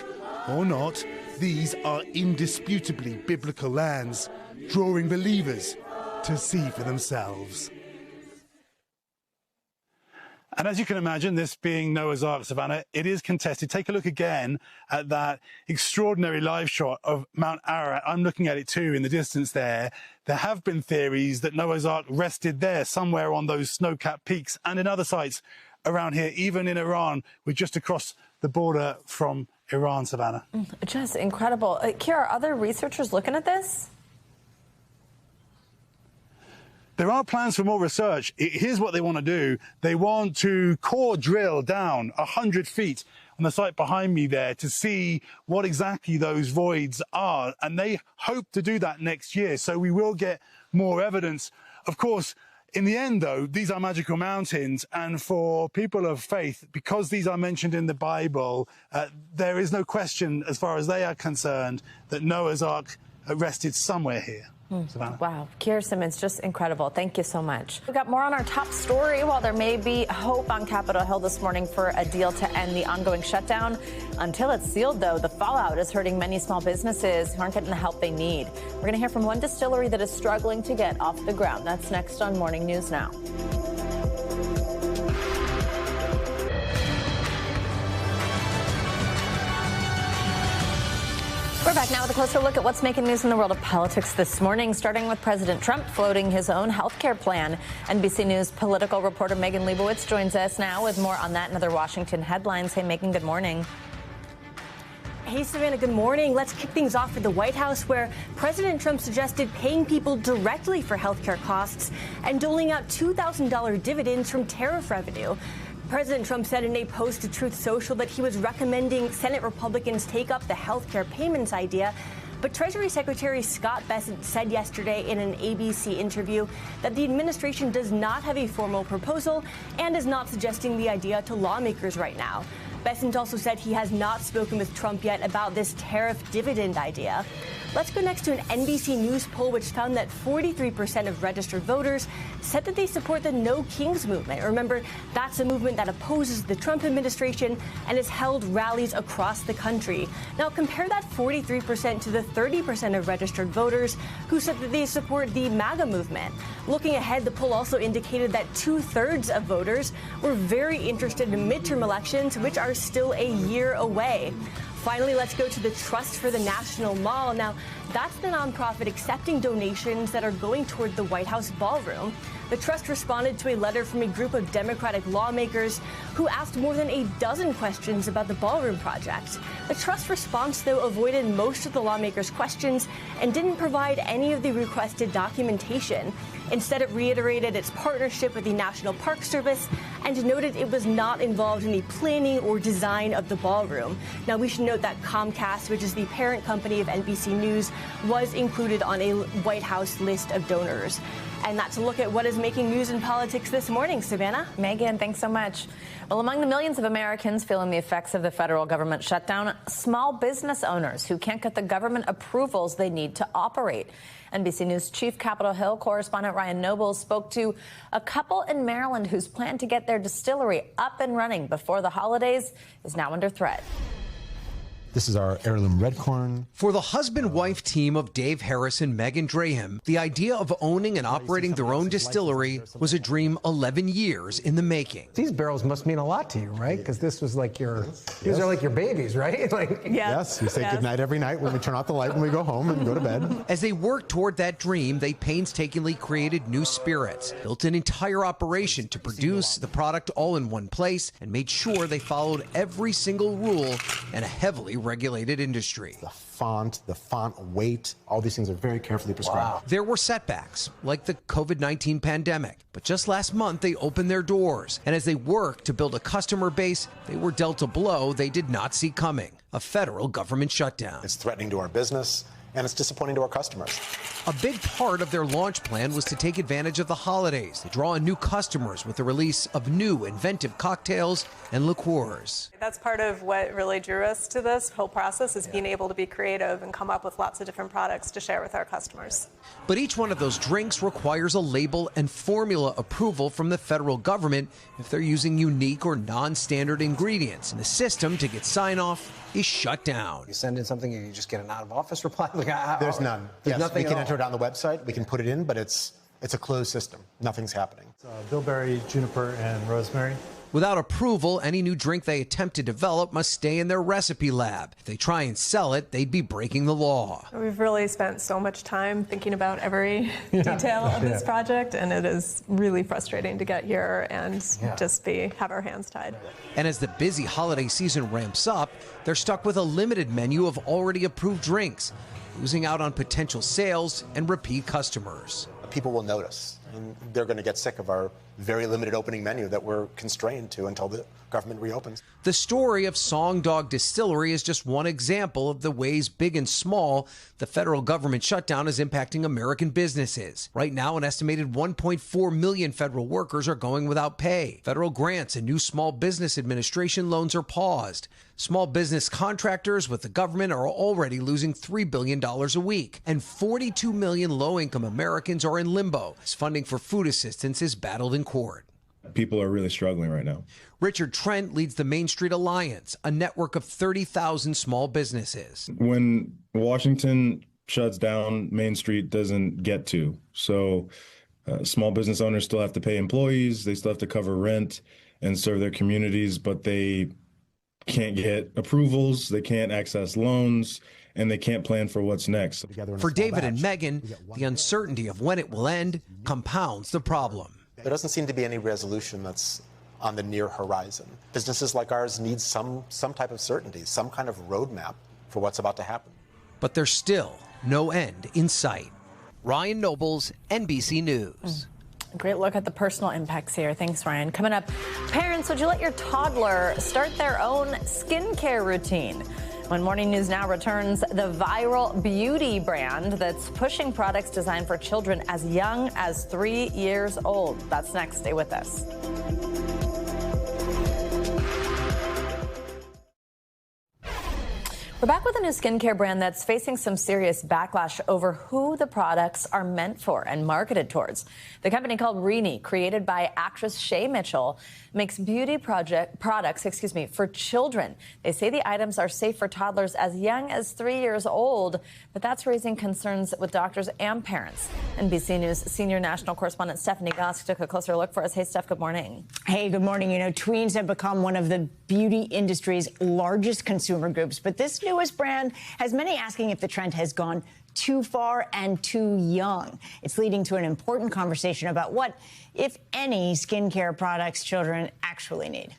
or not, these are indisputably biblical lands, drawing believers to see for themselves. And as you can imagine, this being Noah's Ark, Savannah, it is contested. Take a look again at that extraordinary live shot of Mount Ararat. I'm looking at it too in the distance there. There have been theories that Noah's Ark rested there, somewhere on those snow-capped peaks and in other sites around here, even in Iran. We're just across the border from Iran, Savannah. Just incredible. Kira, are other researchers looking at this? There are plans for more research. Here's what they want to do. They want to core drill down 100 feet on the site behind me there to see what exactly those voids are. And they hope to do that next year. So we will get more evidence. Of course, in the end, though, these are magical mountains. And for people of faith, because these are mentioned in the Bible, there is no question, as far as they are concerned, that Noah's Ark rested somewhere here. Savannah. Wow. Kira Simmons, just incredible. Thank you so much. We've got more on our top story. While there may be hope on Capitol Hill this morning for a deal to end the ongoing shutdown, until it's sealed, though, the fallout is hurting many small businesses who aren't getting the help they need. We're going to hear from one distillery that is struggling to get off the ground. That's next on Morning News Now. We're back now with a closer look at what's making news in the world of politics this morning, starting with President Trump floating his own health care plan. NBC News political reporter Megan Leibowitz joins us now with more on that and other Washington headlines. Hey, Megan, good morning. Hey, Savannah, good morning. Let's kick things off at the White House, where President Trump suggested paying people directly for health care costs and doling out $2,000 dividends from tariff revenue. President Trump said in a post to Truth Social that he was recommending Senate Republicans take up the health care payments idea. But Treasury Secretary Scott Bessent said yesterday in an ABC interview that the administration does not have a formal proposal and is not suggesting the idea to lawmakers right now. Bessent also said he has not spoken with Trump yet about this tariff dividend idea. Let's go next to an NBC News poll which found that 43% of registered voters said that they support the No Kings movement. Remember, that's a movement that opposes the Trump administration and has held rallies across the country. Now, compare that 43% to the 30% of registered voters who said that they support the MAGA movement. Looking ahead, the poll also indicated that 2/3 of voters were very interested in midterm elections, which are still a year away. Finally, let's go to the Trust for the National Mall. Now, that's the nonprofit accepting donations that are going toward the White House ballroom. The trust responded to a letter from a group of Democratic lawmakers who asked more than a dozen questions about the ballroom project. The trust response, though, avoided most of the lawmakers' questions and didn't provide any of the requested documentation. Instead, it reiterated its partnership with the National Park Service and noted it was not involved in the planning or design of the ballroom. Now, we should note that Comcast, which is the parent company of NBC News, was included on a White House list of donors. And that's a look at what is making news in politics this morning. Savannah? Megan, thanks so much. Well, among the millions of Americans feeling the effects of the federal government shutdown, small business owners who can't get the government approvals they need to operate. NBC News Chief Capitol Hill correspondent Ryan Nobles spoke to a couple in Maryland whose plan to get their distillery up and running before the holidays is now under threat. This is our heirloom red corn. For the husband-wife team of Dave Harris and Megan Draham, the idea of owning and operating their own distillery was a dream 11 years in the making. These barrels must mean a lot to you, right? Because this was like these are like your babies, right? Yes, we say goodnight every night when we turn off the light when we go home and go to bed. As they worked toward that dream, they painstakingly created new spirits, built an entire operation to produce the product all in one place, and made sure they followed every single rule and a heavily regulated industry. The font weight, all these things are very carefully prescribed. Wow. There were setbacks, like the COVID-19 pandemic. But just last month, they opened their doors. And as they worked to build a customer base, they were dealt a blow they did not see coming: a federal government shutdown. It's threatening to our business, and it's disappointing to our customers. A big part of their launch plan was to take advantage of the holidays to draw in new customers with the release of new inventive cocktails and liqueurs. That's part of what really drew us to this whole process, is being able to be creative and come up with lots of different products to share with our customers. But each one of those drinks requires a label and formula approval from the federal government if they're using unique or non-standard ingredients. And the system to get sign-off is shut down. You send in something and you just get an out-of-office reply? There's none. There's nothing we can at enter it on the website, we can put it in, but it's a closed system. Nothing's happening. Bilberry, juniper, and rosemary. Without approval, any new drink they attempt to develop must stay in their recipe lab. If they try and sell it, they'd be breaking the law. We've really spent so much time thinking about every detail of this project, and it is really frustrating to get here and just have our hands tied. And as the busy holiday season ramps up, they're stuck with a limited menu of already approved drinks, losing out on potential sales and repeat customers. People will notice, and they're going to get sick of our very limited opening menu that we're constrained to until the government reopens. The story of Song Dog Distillery is just one example of the ways, big and small, the federal government shutdown is impacting American businesses. Right now, an estimated 1.4 million federal workers are going without pay. Federal grants and new Small Business Administration loans are paused. Small business contractors with the government are already losing $3 billion a week. And 42 million low-income Americans are in limbo as funding for food assistance is battled in court. People are really struggling right now. Richard Trent leads the Main Street Alliance, a network of 30,000 small businesses. When Washington shuts down, Main Street doesn't get to. So small business owners still have to pay employees, they still have to cover rent and serve their communities, but they can't get approvals, they can't access loans, and they can't plan for what's next. For David and Megan, the uncertainty of when it will end compounds the problem. There doesn't seem to be any resolution that's on the near horizon. Businesses like ours need some type of certainty, some kind of roadmap for what's about to happen. But there's still no end in sight. Ryan Nobles, NBC News. Great look at the personal impacts here. Thanks, Ryan. Coming up, parents, would you let your toddler start their own skincare routine? When Morning News Now returns, the viral beauty brand that's pushing products designed for children as young as 3 years old. That's next. Stay with us. We're back with a new skincare brand that's facing some serious backlash over who the products are meant for and marketed towards. The company, called Rini, created by actress Shay Mitchell, makes beauty products for children. They say the items are safe for toddlers as young as 3 years old, but that's raising concerns with doctors and parents. NBC News senior national correspondent Stephanie Gosk took a closer look for us. Hey, Steph, good morning. Hey, good morning. You know, tweens have become one of the beauty industry's largest consumer groups, but this newest brand has many asking if the trend has gone too far and too young. It's leading to an important conversation about what, if any, skincare products children actually need.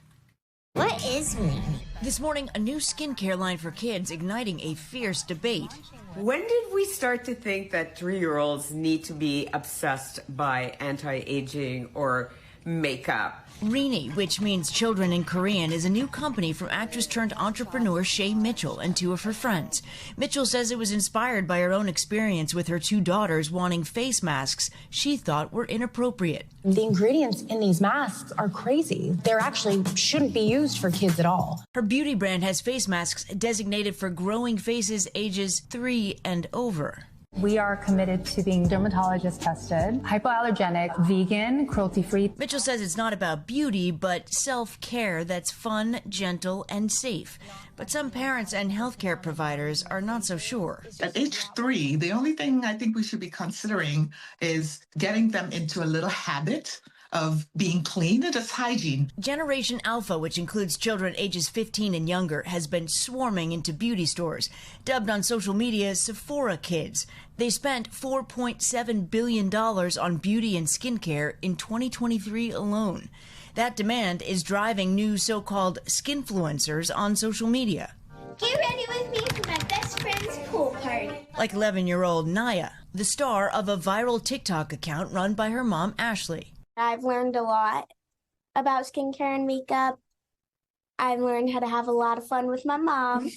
What is Rini? This morning, a new skincare line for kids igniting a fierce debate. When did we start to think that 3-year-olds need to be obsessed by anti-aging or makeup? Rini, which means children in Korean, is a new company from actress-turned-entrepreneur Shay Mitchell and 2 of her friends. Mitchell says it was inspired by her own experience with her 2 daughters wanting face masks she thought were inappropriate. The ingredients in these masks are crazy. They actually shouldn't be used for kids at all. Her beauty brand has face masks designated for growing faces ages 3 and over. We are committed to being dermatologist tested, hypoallergenic, vegan, cruelty-free. Mitchell says it's not about beauty, but self-care that's fun, gentle, and safe. But some parents and healthcare providers are not so sure. At age 3, the only thing I think we should be considering is getting them into a little habit of being clean and just hygiene. Generation Alpha, which includes children ages 15 and younger, has been swarming into beauty stores, dubbed on social media Sephora Kids. They spent $4.7 billion on beauty and skincare in 2023 alone. That demand is driving new so-called skinfluencers on social media. Get ready with me for my best friend's pool party. Like 11-year-old Naya, the star of a viral TikTok account run by her mom, Ashley. I've learned a lot about skincare and makeup. I've learned how to have a lot of fun with my mom.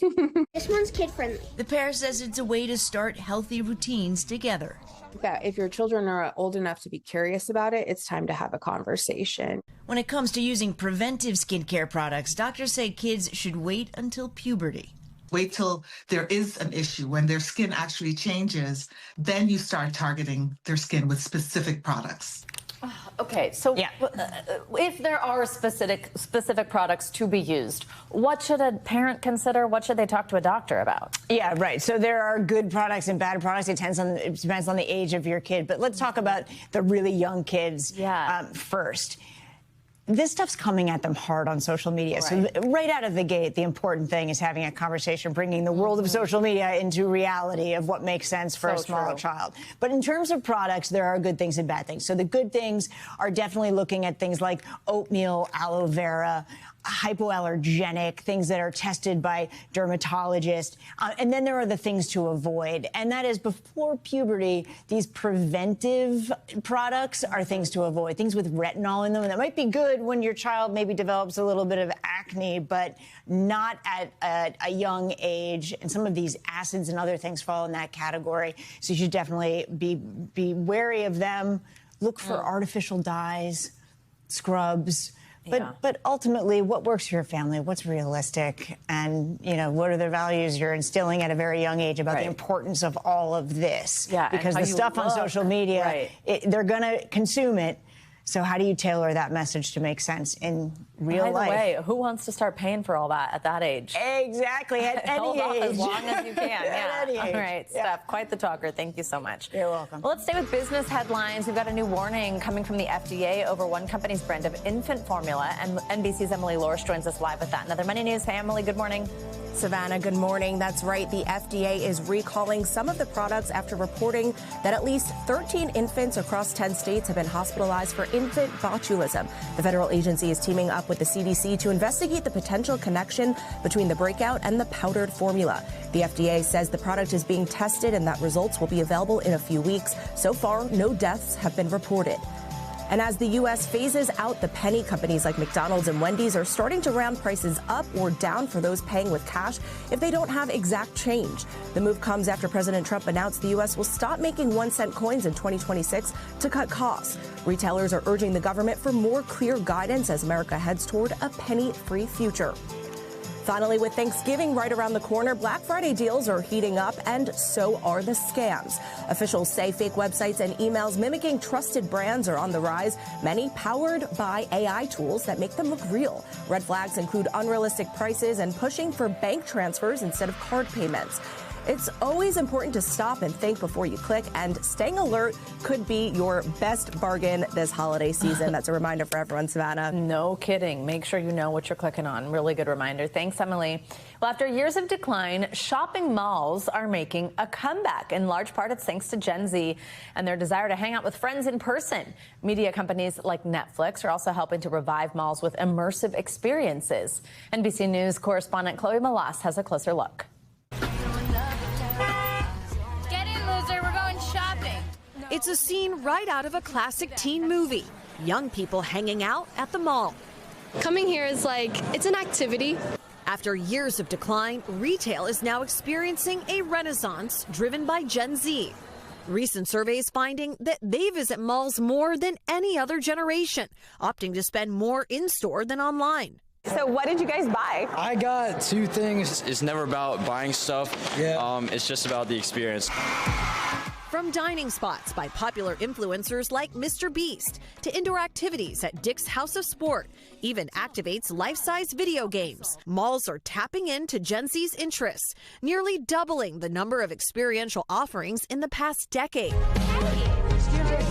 This one's kid-friendly. The pair says it's a way to start healthy routines together. That if your children are old enough to be curious about it, it's time to have a conversation. When it comes to using preventive skincare products, doctors say kids should wait until puberty. Wait till there is an issue, when their skin actually changes, then you start targeting their skin with specific products. Okay, so if there are specific products to be used, what should a parent consider? What should they talk to a doctor about? Yeah, right. So there are good products and bad products. It depends on the age of your kid. But let's talk about the really young kids first. This stuff's coming at them hard on social media. Right. So right out of the gate, the important thing is having a conversation, bringing the world of social media into reality of what makes sense for a small child. But in terms of products, there are good things and bad things. So the good things are definitely looking at things like oatmeal, aloe vera, hypoallergenic, things that are tested by dermatologists. And then there are the things to avoid. And that is, before puberty, these preventive products are things to avoid, things with retinol in them. And that might be good when your child maybe develops a little bit of acne, but not at a young age. And some of these acids and other things fall in that category. So you should definitely be wary of them. Look for artificial dyes, scrubs. But ultimately, what works for your family, what's realistic, and, you know, what are the values you're instilling at a very young age about the importance of all of this? Yeah, because the stuff on social media, they're going to consume it. So how do you tailor that message to make sense in real life? By the way, who wants to start paying for all that at that age? Exactly, at any age. As long as you can. At any age. All right, Steph, quite the talker. Thank you so much. You're welcome. Well, let's stay with business headlines. We've got a new warning coming from the FDA over one company's brand of infant formula. And NBC's Emily Lorsch joins us live with that. Another Money News. Hey, Emily, good morning. Savannah, good morning. That's right. The FDA is recalling some of the products after reporting that at least 13 infants across 10 states have been hospitalized for infant botulism. The federal agency is teaming up with the CDC to investigate the potential connection between the breakout and the powdered formula. The FDA says the product is being tested and that results will be available in a few weeks. So far, no deaths have been reported. And as the U.S. phases out the penny, companies like McDonald's and Wendy's are starting to round prices up or down for those paying with cash if they don't have exact change. The move comes after President Trump announced the U.S. will stop making 1-cent coins in 2026 to cut costs. Retailers are urging the government for more clear guidance as America heads toward a penny-free future. Finally, with Thanksgiving right around the corner, Black Friday deals are heating up, and so are the scams. Officials say fake websites and emails mimicking trusted brands are on the rise, many powered by AI tools that make them look real. Red flags include unrealistic prices and pushing for bank transfers instead of card payments. It's always important to stop and think before you click, and staying alert could be your best bargain this holiday season. That's a reminder for everyone, Savannah. No kidding. Make sure you know what you're clicking on. Really good reminder. Thanks, Emily. Well, after years of decline, shopping malls are making a comeback. In large part, it's thanks to Gen Z and their desire to hang out with friends in person. Media companies like Netflix are also helping to revive malls with immersive experiences. NBC News correspondent Chloe Malas has a closer look. It's a scene right out of a classic teen movie. Young people hanging out at the mall. Coming here is like, it's an activity. After years of decline, retail is now experiencing a renaissance driven by Gen Z. Recent surveys finding that they visit malls more than any other generation, opting to spend more in-store than online. So what did you guys buy? I got two things. It's never about buying stuff. It's just about the experience. From dining spots by popular influencers like Mr. Beast to indoor activities at Dick's House of Sport, even activates life-size video games. Malls are tapping into Gen Z's interests, nearly doubling the number of experiential offerings in the past decade.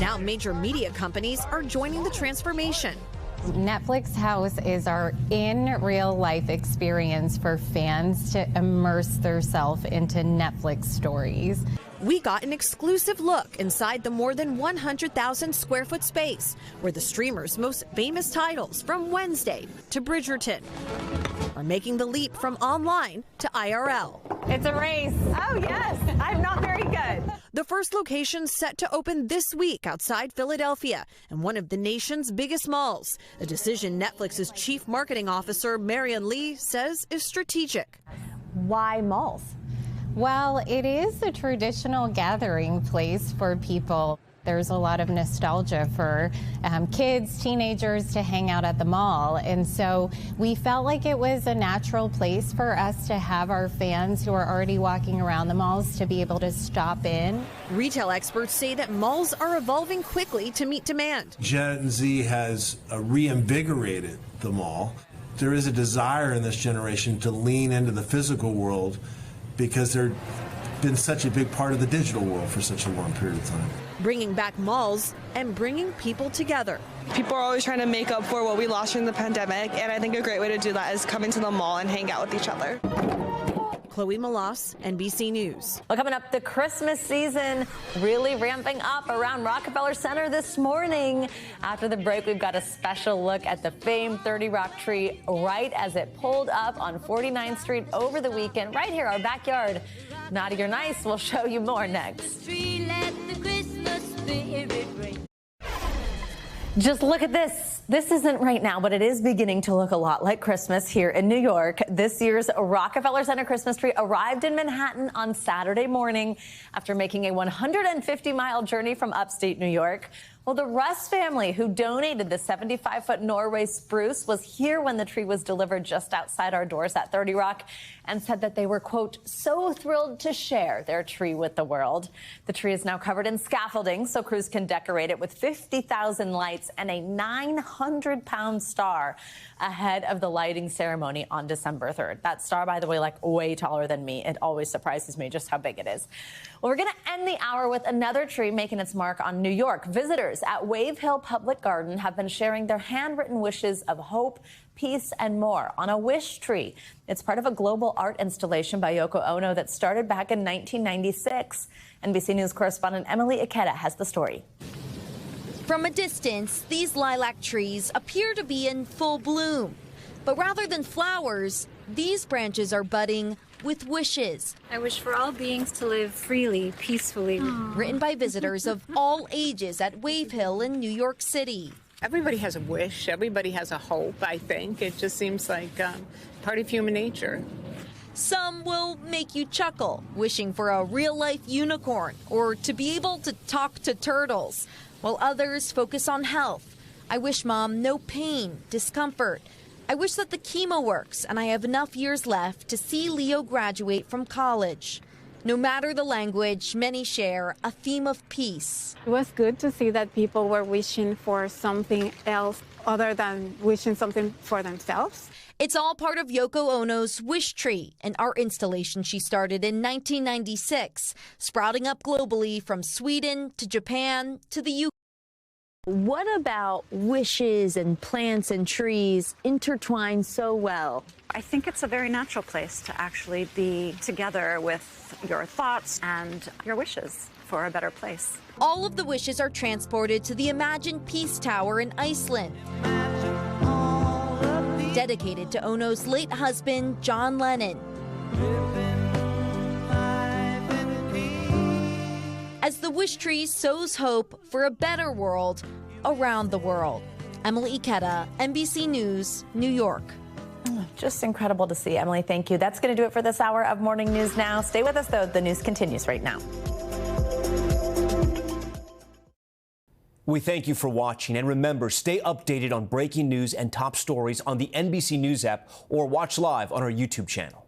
Now major media companies are joining the transformation. Netflix House is our in real life experience for fans to immerse themselves into Netflix stories. We got an exclusive look inside the more than 100,000 square foot space where the streamer's most famous titles from Wednesday to Bridgerton are making the leap from online to IRL. It's a race. Oh, yes. I'm not very good. The first location set to open this week outside Philadelphia and one of the nation's biggest malls, a decision Netflix's chief marketing officer, Marion Lee, says is strategic. Why malls? Well, it is a traditional gathering place for people. There's a lot of nostalgia for kids, teenagers to hang out at the mall. And so we felt like it was a natural place for us to have our fans who are already walking around the malls to be able to stop in. Retail experts say that malls are evolving quickly to meet demand. Gen Z has reinvigorated the mall. There is a desire in this generation to lean into the physical world because they're been such a big part of the digital world for such a long period of time. Bringing back malls and bringing people together. People are always trying to make up for what we lost during the pandemic, and I think a great way to do that is coming to the mall and hang out with each other. Chloe Malas, NBC News. Well, coming up, the Christmas season really ramping up around Rockefeller Center this morning. After the break, we've got a special look at the famed 30 Rock tree right as it pulled up on 49th Street over the weekend, right here, our backyard. Naughty or Nice, we'll show you more next. Just look at this. This isn't right now, but it is beginning to look a lot like Christmas here in New York. This year's Rockefeller Center Christmas tree arrived in Manhattan on Saturday morning after making a 150-mile journey from upstate New York. Well, the Russ family, who donated the 75-foot Norway spruce, was here when the tree was delivered just outside our doors at 30 Rock and said that they were, quote, so thrilled to share their tree with the world. The tree is now covered in scaffolding so crews can decorate it with 50,000 lights and a 900-pound star ahead of the lighting ceremony on December 3rd. That star, by the way, like way taller than me. It always surprises me just how big it is. Well, we're going to end the hour with another tree making its mark on New York. Visitors at Wave Hill Public Garden have been sharing their handwritten wishes of hope, peace, and more on a wish tree. It's part of a global art installation by Yoko Ono that started back in 1996. NBC News correspondent Emily Ikeda has the story. From a distance, these lilac trees appear to be in full bloom. But rather than flowers, these branches are budding with wishes. I wish for all beings to live freely, peacefully. Written by visitors of all ages at Wave Hill in New York City. Everybody has a wish. Everybody has a hope, I think. It just seems like part of human nature. Some will make you chuckle, wishing for a real-life unicorn or to be able to talk to turtles, while others focus on health. I wish Mom no pain, discomfort. I wish that the chemo works and I have enough years left to see Leo graduate from college. No matter the language, many share a theme of peace. It was good to see that people were wishing for something else other than wishing something for themselves. It's all part of Yoko Ono's Wish Tree, an art installation she started in 1996, sprouting up globally from Sweden to Japan to the UK. What about wishes and plants and trees intertwine so well? I think it's a very natural place to actually be together with your thoughts and your wishes for a better place. All of the wishes are transported to the Imagine Peace Tower in Iceland, dedicated to Ono's late husband, John Lennon. As the wish tree sows hope for a better world around the world. Emily Ikeda, NBC News, New York. Just incredible to see, Emily. Thank you. That's going to do it for this hour of Morning News Now. Stay with us, though. The news continues right now. We thank you for watching. And remember, stay updated on breaking news and top stories on the NBC News app or watch live on our YouTube channel.